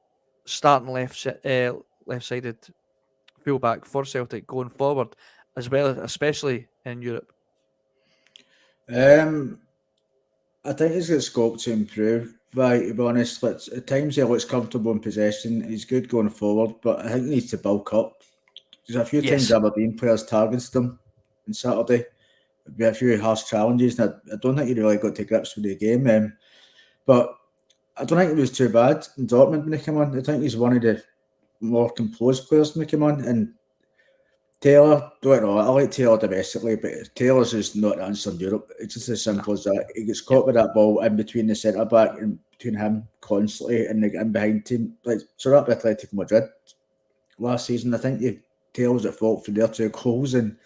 starting left-sided fullback for Celtic going forward, as well as especially in Europe? I think he's got scope to improve. Right, to be honest, but at times he looks comfortable in possession. He's good going forward, but I think he needs to bulk up. There's a few times Aberdeen players targeted him on Saturday. There'd be a few harsh challenges, and I don't think he really got to grips with the game. But I don't think it was too bad in Dortmund when he came on. I think he's one of the more composed players when he came on. And Taylor, don't know, I like Taylor domestically, but Taylor's just not the answer in Europe. It's just as simple as that. He gets caught with that ball in between the centre back and between him constantly and the in behind team. So that with Atletico Madrid last season, I think Taylor's at fault for their 2 goals. And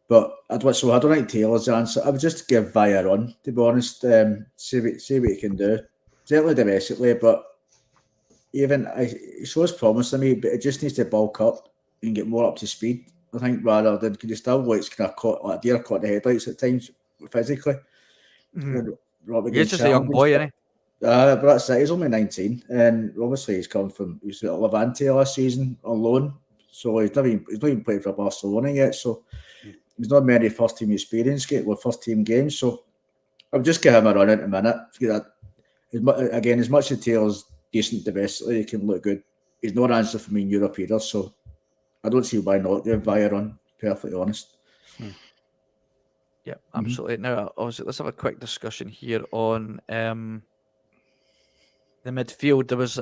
but I don't think Taylor's the answer. I would just give Vaya a run, to be honest. See what he can do. Certainly domestically, but even it shows promise to me, but it just needs to bulk up and get more up to speed, I think, rather than, because he still looks kind of caught like a deer caught the headlights at times physically. He's just a young boy, isn't he? But that's it. He's only 19, and obviously he was at Levante last season on loan, so he's not even played for Barcelona yet. So there's not many first team experience with first team games. So I'll just give him a run in a minute. Again, as much as Taylor's decent domestically, he can look good. He's not an answer for me in Europe either, so I don't see why not give Vaya a run, perfectly honest. Yeah, absolutely. Now, obviously, let's have a quick discussion here on the midfield. There was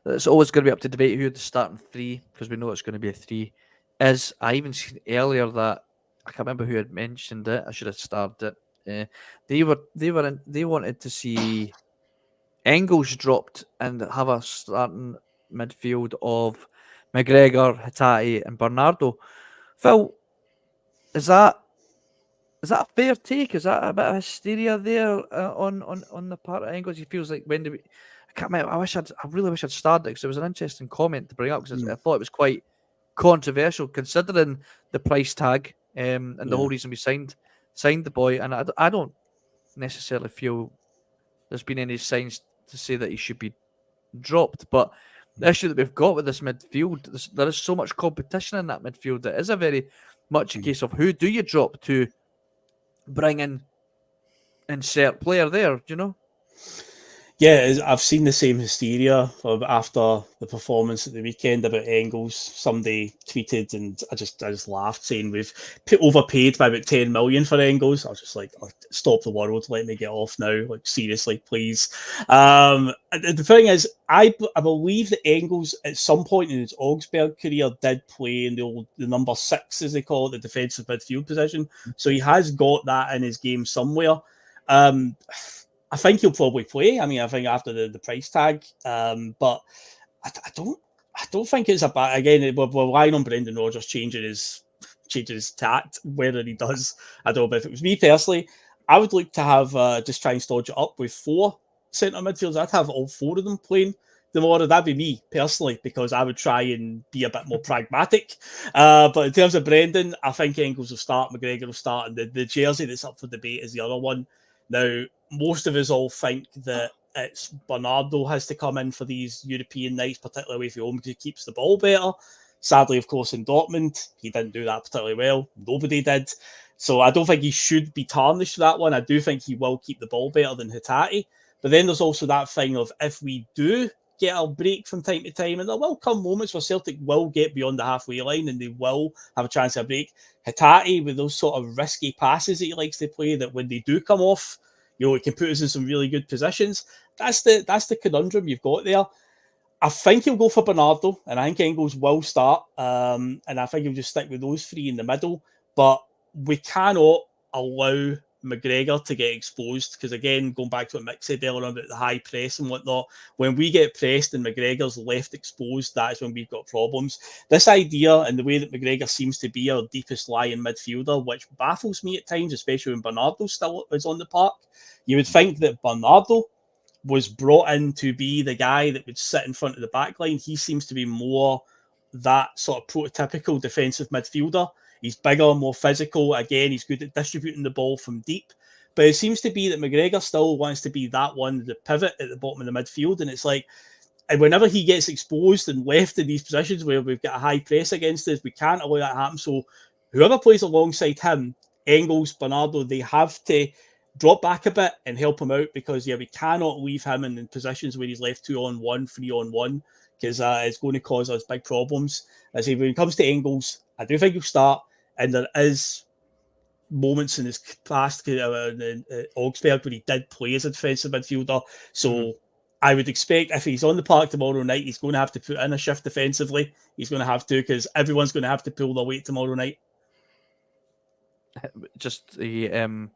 it's always going to be up to debate who the starting 3, because we know it's going to be a 3. I even seen earlier that I can't remember who had mentioned it. I should have started it. They wanted to see Engels dropped and have a starting midfield of McGregor, Hatate, and Bernardo. Phil, is that a fair take? Is that a bit of hysteria there on the part of Engels? He feels like, when do we? I can't remember. I really wish I'd started it, because it was an interesting comment to bring up, because I thought it was quite controversial considering the price tag and the whole reason we signed the boy. And I don't necessarily feel there's been any signs to say that he should be dropped, but the issue that we've got with this midfield, there is so much competition in that midfield. It is a very much a case of who do you drop to bring in insert player there, do you know? Yeah, I've seen the same hysteria after the performance at the weekend about Engels. Somebody tweeted, and I just laughed, saying we've overpaid by about 10 million for Engels. I was just like, oh, stop the world, let me get off now. Like, seriously, please. And the thing is, I believe that Engels at some point in his Augsburg career did play in the number 6, as they call it, the defensive midfield position. So he has got that in his game somewhere. I think he'll probably play. I mean, I think after the price tag, but I don't think it's a bad. Again, we're relying on Brendan Rodgers changing his tact. Whether he does, I don't know. But if it was me personally, I would like to have just try and stodge it up with 4 centre midfielders. I'd have all 4 of them playing tomorrow. That'd be me personally, because I would try and be a bit more pragmatic. But in terms of Brendan, I think Engels will start, McGregor will start, and the jersey that's up for debate is the other one. Now, most of us all think that it's Bernardo has to come in for these European nights, particularly away from home, because he keeps the ball better. Sadly, of course, in Dortmund, he didn't do that particularly well. Nobody did. So I don't think he should be tarnished for that one. I do think he will keep the ball better than Hatate. But then there's also that thing of, if we do get a break from time to time, and there will come moments where Celtic will get beyond the halfway line and they will have a chance of a break. Hatate, with those sort of risky passes that he likes to play, that when they do come off, it can put us in some really good positions. That's the conundrum you've got there. I think he'll go for Bernardo, and I think Engels will start, and I think he'll just stick with those 3 in the middle. But we cannot allow McGregor to get exposed, because again, going back to what Mick said earlier about the high press and whatnot, when we get pressed and McGregor's left exposed, that is when we've got problems. This idea and the way that McGregor seems to be our deepest lying midfielder, which baffles me at times, especially when Bernardo still is on the park. You would think that Bernardo was brought in to be the guy that would sit in front of the back line. He seems to be more that sort of prototypical defensive midfielder. He's bigger, more physical. Again, he's good at distributing the ball from deep. But it seems to be that McGregor still wants to be that one, the pivot at the bottom of the midfield. And it's like, and whenever he gets exposed and left in these positions where we've got a high press against us, we can't allow that to happen. So whoever plays alongside him, Engels, Bernardo, they have to drop back a bit and help him out, because we cannot leave him in positions where he's left 2-on-1, 3-on-1, because it's going to cause us big problems. I say, when it comes to Engels, I do think he'll start, and there is moments in his past Augsburg where he did play as a defensive midfielder. So I would expect if he's on the park tomorrow night, he's going to have to put in a shift defensively. He's going to have to, because everyone's going to have to pull their weight tomorrow night. Just remind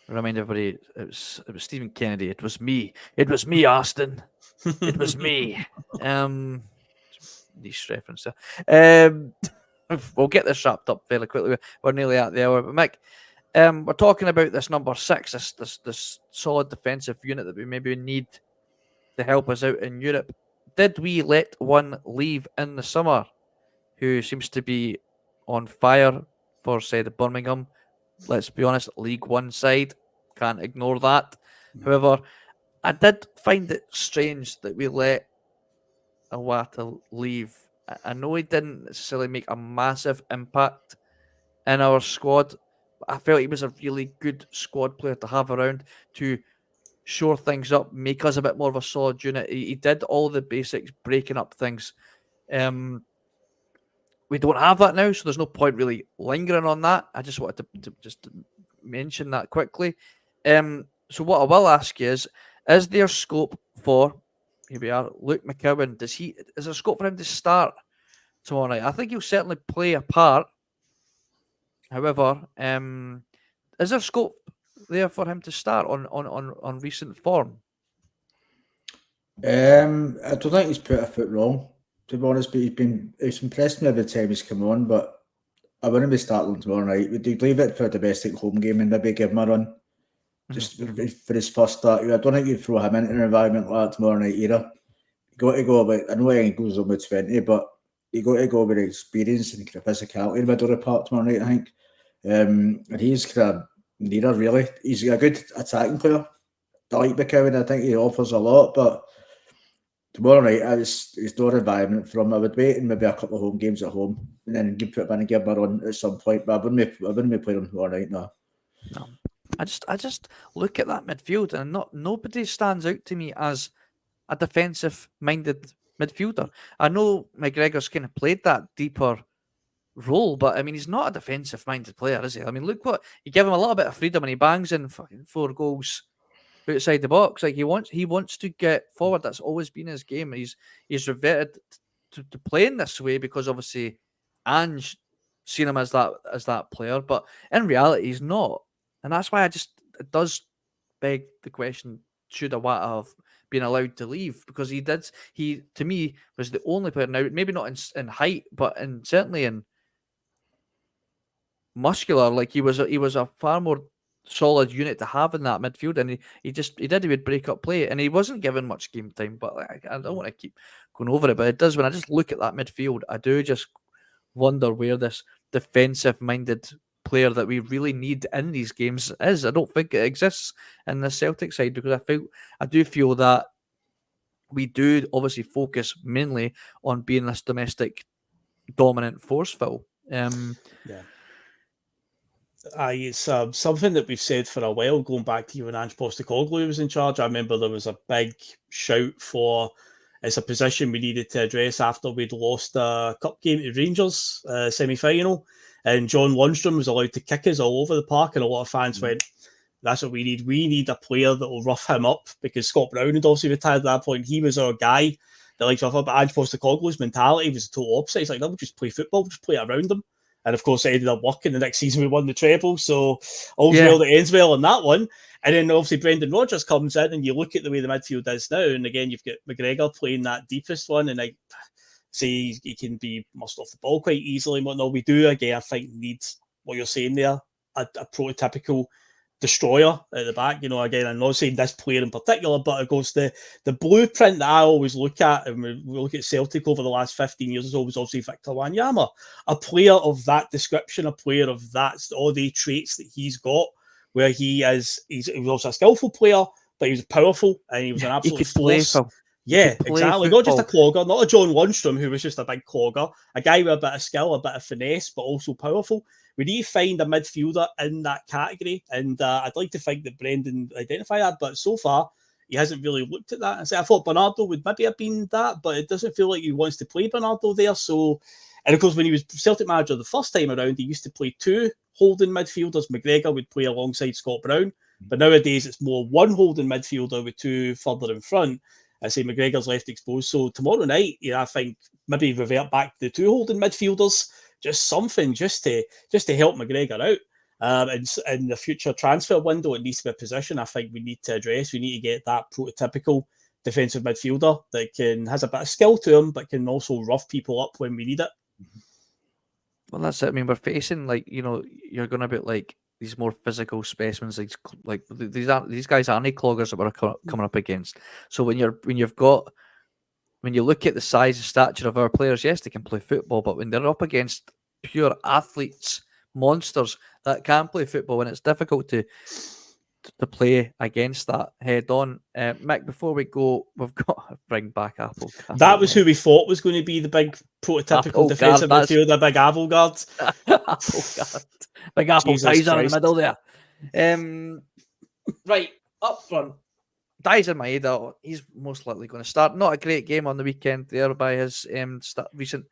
everybody, it was Stephen Kennedy. It was me, Austin. It was me. Niche reference there. We'll get this wrapped up fairly quickly. We're nearly at the hour. But Mick, we're talking about this number 6, this solid defensive unit that we maybe need to help us out in Europe. Did we let one leave in the summer who seems to be on fire for, say, the Birmingham, let's be honest, League One side? Can't ignore that. However, I did find it strange that we let Iwata leave. I know he didn't necessarily make a massive impact in our squad, but I felt he was a really good squad player to have around to shore things up, make us a bit more of a solid unit. He did all the basics, breaking up things. We don't have that now, so there's no point really lingering on that. I just wanted to just mention that quickly. So what I will ask you is there scope for, here we are, Luke McCowan, is there scope for him to start tomorrow night? I think he'll certainly play a part. However, is there scope there for him to start on recent form? I don't think he's put a foot wrong, to be honest, but he's impressed me every time he's come on, but I wouldn't be starting tomorrow night. Would you leave it for a domestic home game and maybe give him a run? Just for his first start. I don't think you throw him into an environment like that tomorrow night either. You got to go about, I know he goes on with 20, but you got to go with experience and physicality in the middle of the park tomorrow night, I think. And he's kind of neither, really. He's a good attacking player. I like McCowan. I think he offers a lot, but tomorrow night, it's no environment from. I would wait and maybe a couple of home games at home, and then you put Banniger on at some point. But I wouldn't be playing him tomorrow night. No. I just look at that midfield, and nobody stands out to me as a defensive-minded midfielder. I know McGregor's kind of played that deeper role, but I mean, he's not a defensive-minded player, is he? I mean, look what you give him a little bit of freedom, and he bangs in fucking 4 goals outside the box. Like he wants to get forward. That's always been his game. He's reverted to playing this way because obviously Ange seen him as that player, but in reality, he's not. And that's why it does beg the question: should Iwata have been allowed to leave? Because he to me was the only player now, maybe not in height, but certainly in muscular. Like he was a far more solid unit to have in that midfield, and he would break up play, and he wasn't given much game time. But I don't want to keep going over it, but it does when I just look at that midfield, I do just wonder where this defensive-minded player that we really need in these games is. I don't think it exists in the Celtic side because I do feel that we do obviously focus mainly on being this domestic dominant force, Phil. It's something that we've said for a while, going back to when Ange Postecoglou was in charge. I remember there was a big shout for it's a position we needed to address after we'd lost a cup game to Rangers semi-final, and John Lundstrom was allowed to kick us all over the park, and a lot of fans went, that's what we need. We need a player that will rough him up, because Scott Brown had obviously retired at that point. He was our guy that likes rough up, but Ange Postecoglou's mentality was the total opposite. He's like, no, we'll just play football, we'll just play around them. And of course, it ended up working. The next season, we won the treble. So all's well that ends well on that one. And then obviously Brendan Rodgers comes in, and you look at the way the midfield is now. And again, you've got McGregor playing that deepest one, and I say he can be mussed off the ball quite easily. But no, we do again, I think, need what you're saying there, a prototypical destroyer at the back. You know, again, I'm not saying this player in particular, but it goes the blueprint that I always look at, and we look at Celtic over the last 15 years, is always obviously Victor Wanyama, a player of that description, a player of that all the traits that he's got, where he was also a skillful player, but he was powerful and he was an absolute force. Yeah, exactly. Football. Not just a clogger, not a John Lundstrom who was just a big clogger, a guy with a bit of skill, a bit of finesse, but also powerful. We need to find a midfielder in that category, and I'd like to think that Brendan identify that, but so far he hasn't really looked at that. And I thought Bernardo would maybe have been that, but it doesn't feel like he wants to play Bernardo there. So, and of course, when he was Celtic manager the first time around, he used to play 2 holding midfielders. McGregor would play alongside Scott Brown, but nowadays it's more 1 holding midfielder with 2 further in front. I say McGregor's left exposed. So tomorrow night, I think maybe revert back to the 2 holding midfielders, just something just to help McGregor out. And in the future transfer window, it needs to be a position I think we need to address. We need to get that prototypical defensive midfielder that has a bit of skill to him, but can also rough people up when we need it. Well, that's it. I mean, we're facing you're going to be like these more physical specimens, like these guys aren't cloggers that we're coming up against. So when you look at the size and stature of our players, yes, they can play football, but when they're up against pure athletes, monsters that can play football, and it's difficult to play against that head on. Mick, before we go, we've got to bring back Apple. That was who we thought was going to be the big prototypical defensive midfielder, big Applegard. Applegard. Big Apple Dizer in the middle there. Right, up front. Dizer Maeda, he's most likely going to start. Not a great game on the weekend there by his recent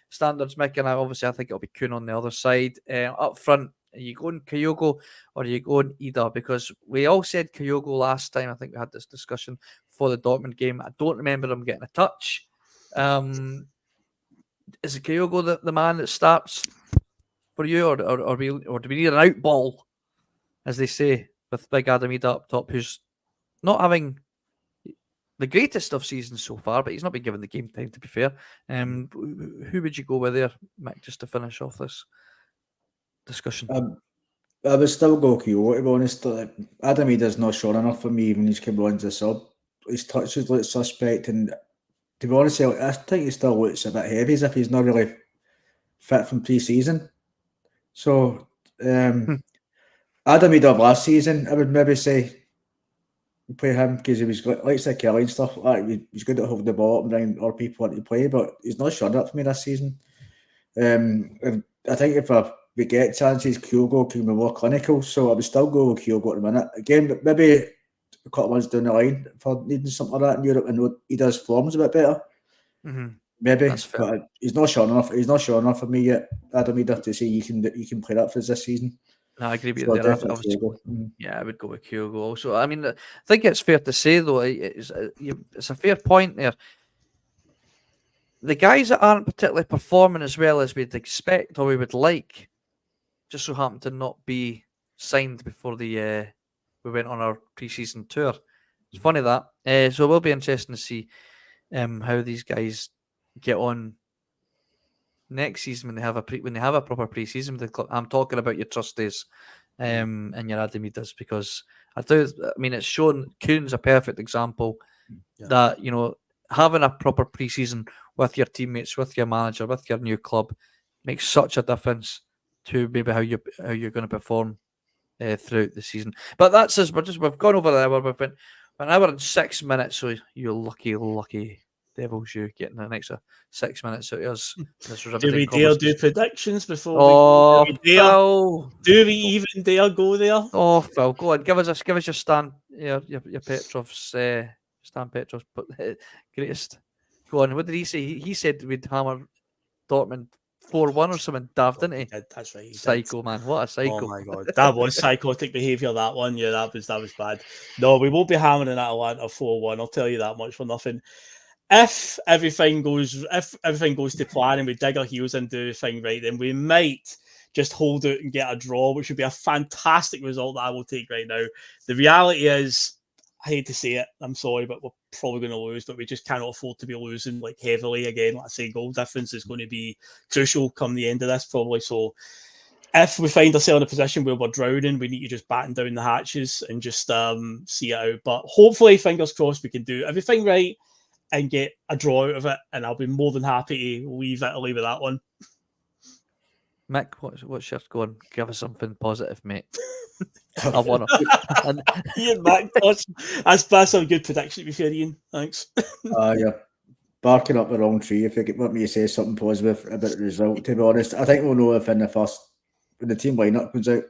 standards, Mick, and I think it'll be Kuhn on the other side. Up front, are you going Kyogo or are you going Ida? Because we all said Kyogo last time. I think we had this discussion for the Dortmund game. I don't remember him getting a touch. Is it Kyogo the man that starts for you, or do we need an out ball, as they say, with big Adam Ida up top, who's not having the greatest of seasons so far, but he's not been given the game time, to be fair. Who would you go with there, Mick, just to finish off this discussion? I would still go Kyogo, to be honest. Adam Ida's not sure enough for me when he's come on as a sub. His touches look suspect, and to be honest, I think he still looks a bit heavy, as if he's not really fit from pre-season. So, Adam Ida of last season, I would maybe say play him because he was likes the Kelly and stuff like that. He's good at holding the ball and bringing other people into play, but he's not showing up for me this season. I think if we get chances, Kyogo can be more clinical, so I would still go with Kyogo at the minute. Again, maybe a couple of months down the line for needing something like that in Europe, and he does forms a bit better. Maybe, but he's not showing enough. He's not showing enough for me yet, Adam, either, to say you can play that for us this season. No, I agree with So you there. I would go with Kyogo also. I mean, I think it's fair to say, though, it's a fair point there. The guys that aren't particularly performing as well as we'd expect or we would like just so happen to not be signed before we went on our pre-season tour. It's funny that. So it will be interesting to see how these guys get on next season when they have a proper pre-season with the club. I'm talking about your Trusties and your Adamidas, because it's shown. Kuhn's a perfect example that, you know, having a proper pre-season with your teammates, with your manager, with your new club makes such a difference to maybe how you're going to perform throughout the season. But that's us. We've gone over there. We've been an hour and 6 minutes. So you lucky devils, you getting an extra 6 minutes out of us. Do we dare do predictions before we go? Do we even dare go there? Oh, Phil, go on. Give us your Stan, your Petrov's Stan Petrov's greatest. Go on. What did he say? He said we'd hammer Dortmund 4-1 or something daft, didn't he? That's right. Psycho, man. What a psycho. Oh my god. That was psychotic behaviour, that one. Yeah, that was bad. No, we won't be hammering Atalanta 4-1. I'll tell you that much for nothing. If everything goes to plan and we dig our heels and do everything right, then we might just hold out and get a draw, which would be a fantastic result that I will take right now. The reality is, I hate to say it, I'm sorry, but we're probably going to lose, but we just cannot afford to be losing like heavily again. Like I say, goal difference is going to be crucial come the end of this probably. So if we find ourselves in a position where we're drowning, we need to just batten down the hatches and just see it out. But hopefully, fingers crossed, we can do everything right and get a draw out of it, and I'll be more than happy to leave Italy with that one. Mick, what's your score? Give us something positive, mate. I want to. Ian Mick, that's a good prediction to be fair, Ian. Thanks. You're barking up the wrong tree if you want me to say something positive about the result, to be honest. I think we'll know if when the team lineup comes out,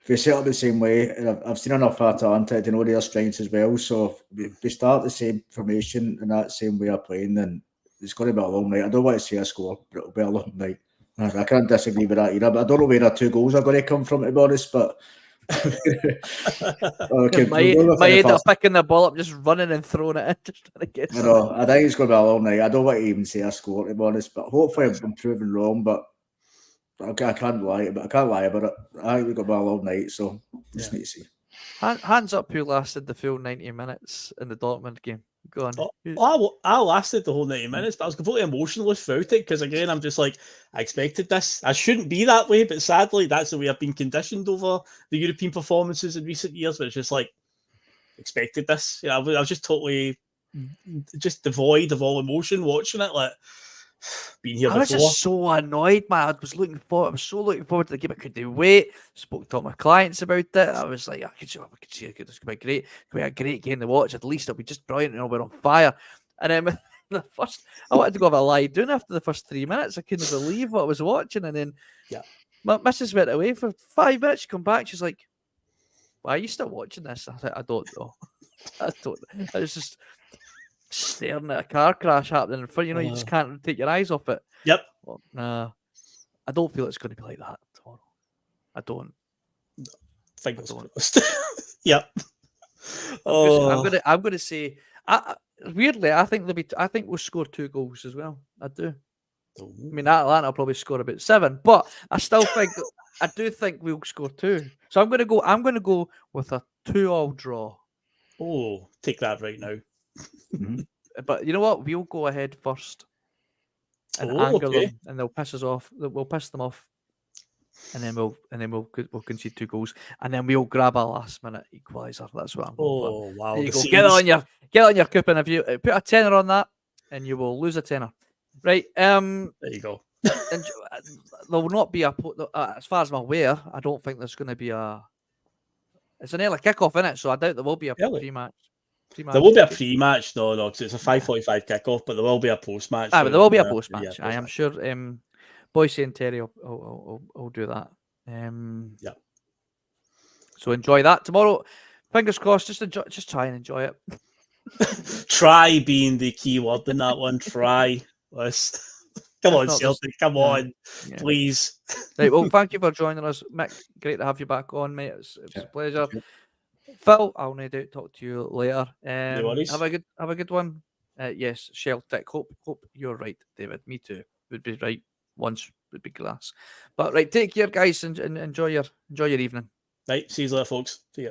if we set up the same way, and I've seen enough Atalanta to know their strengths as well, so if we start the same formation and that same way of playing, then it's going to be a long night. I don't want to say a score, but it'll be a long night. I can't disagree with that either, but I don't know where our 2 goals are going to come from, to be honest, but okay, my end up picking the ball up, just running and throwing it in, just trying to get I know, I think it's going to be a long night. I don't want to even say a score, to be honest, but hopefully I'm proven wrong, but I can't lie about it. I think we've got a long night, so just need to see. Hands up who lasted the full 90 minutes in the Dortmund game. Go on. I lasted the whole 90 minutes, but I was completely emotionless throughout it because, again, I'm just like, I expected this. I shouldn't be that way, but sadly, that's the way I've been conditioned over the European performances in recent years. But it's just like, expected this. I was just totally just devoid of all emotion watching it. Like, been here before. I was just so annoyed, man. I was so looking forward to the game. I couldn't wait. Spoke to all my clients about it. I was like, I could see this could be great. It could be a great game to watch. At least it'll be just brilliant. You know, we're on fire. And then I wanted to go have a lie down after the first 3 minutes. I couldn't believe what I was watching. And then my missus went away for 5 minutes. She come back. She's like, "Why are you still watching this?" I was like, "I don't know. I was just staring at a car crash happening in front. You know, you just can't take your eyes off it." Yep. Well, nah, I don't feel it's going to be like that tomorrow. I don't. Fingers crossed. Yep. I'm going to say. Weirdly, I think we'll score 2 goals as well. I do. I mean, Atalanta will probably score about 7, but I still think I do think we'll score 2. So I'm going to go with a 2-2 draw. Oh, take that right now. But you know what? We'll go ahead first and anger them, and they'll piss us off. We'll piss them off, and then we'll concede 2 goals, and then we'll grab a last minute equaliser. That's what I'm going for. Wow! There you go. Get on your coupon. If you put a tenner on that, and you will lose a tenner. Right. There you go. And there will not be as far as I'm aware, I don't think there's going to be a It's an early kickoff, isn't it? So I doubt there will be a Early. pre-match. There will be a pre-match, no, because it's a 5:45 kickoff, but there will be a post-match. But there will be a post-match. Yeah, I am sure. Boise and Terry will do that. Yeah. So enjoy that tomorrow. Fingers crossed. Just try and enjoy it. Try being the key word in that one. Try. Come on, Celtic. Come on, please. Right. Well, thank you for joining us, Mick. Great to have you back on, mate. It's a pleasure. Phil, I'll no doubt talk to you later. No worries. Have a good one. Yes, Celtic. Hope you're right, David. Me too. Would be right. Once would be glass. But right, take care, guys, and enjoy your evening. Right, see you later, folks. See ya.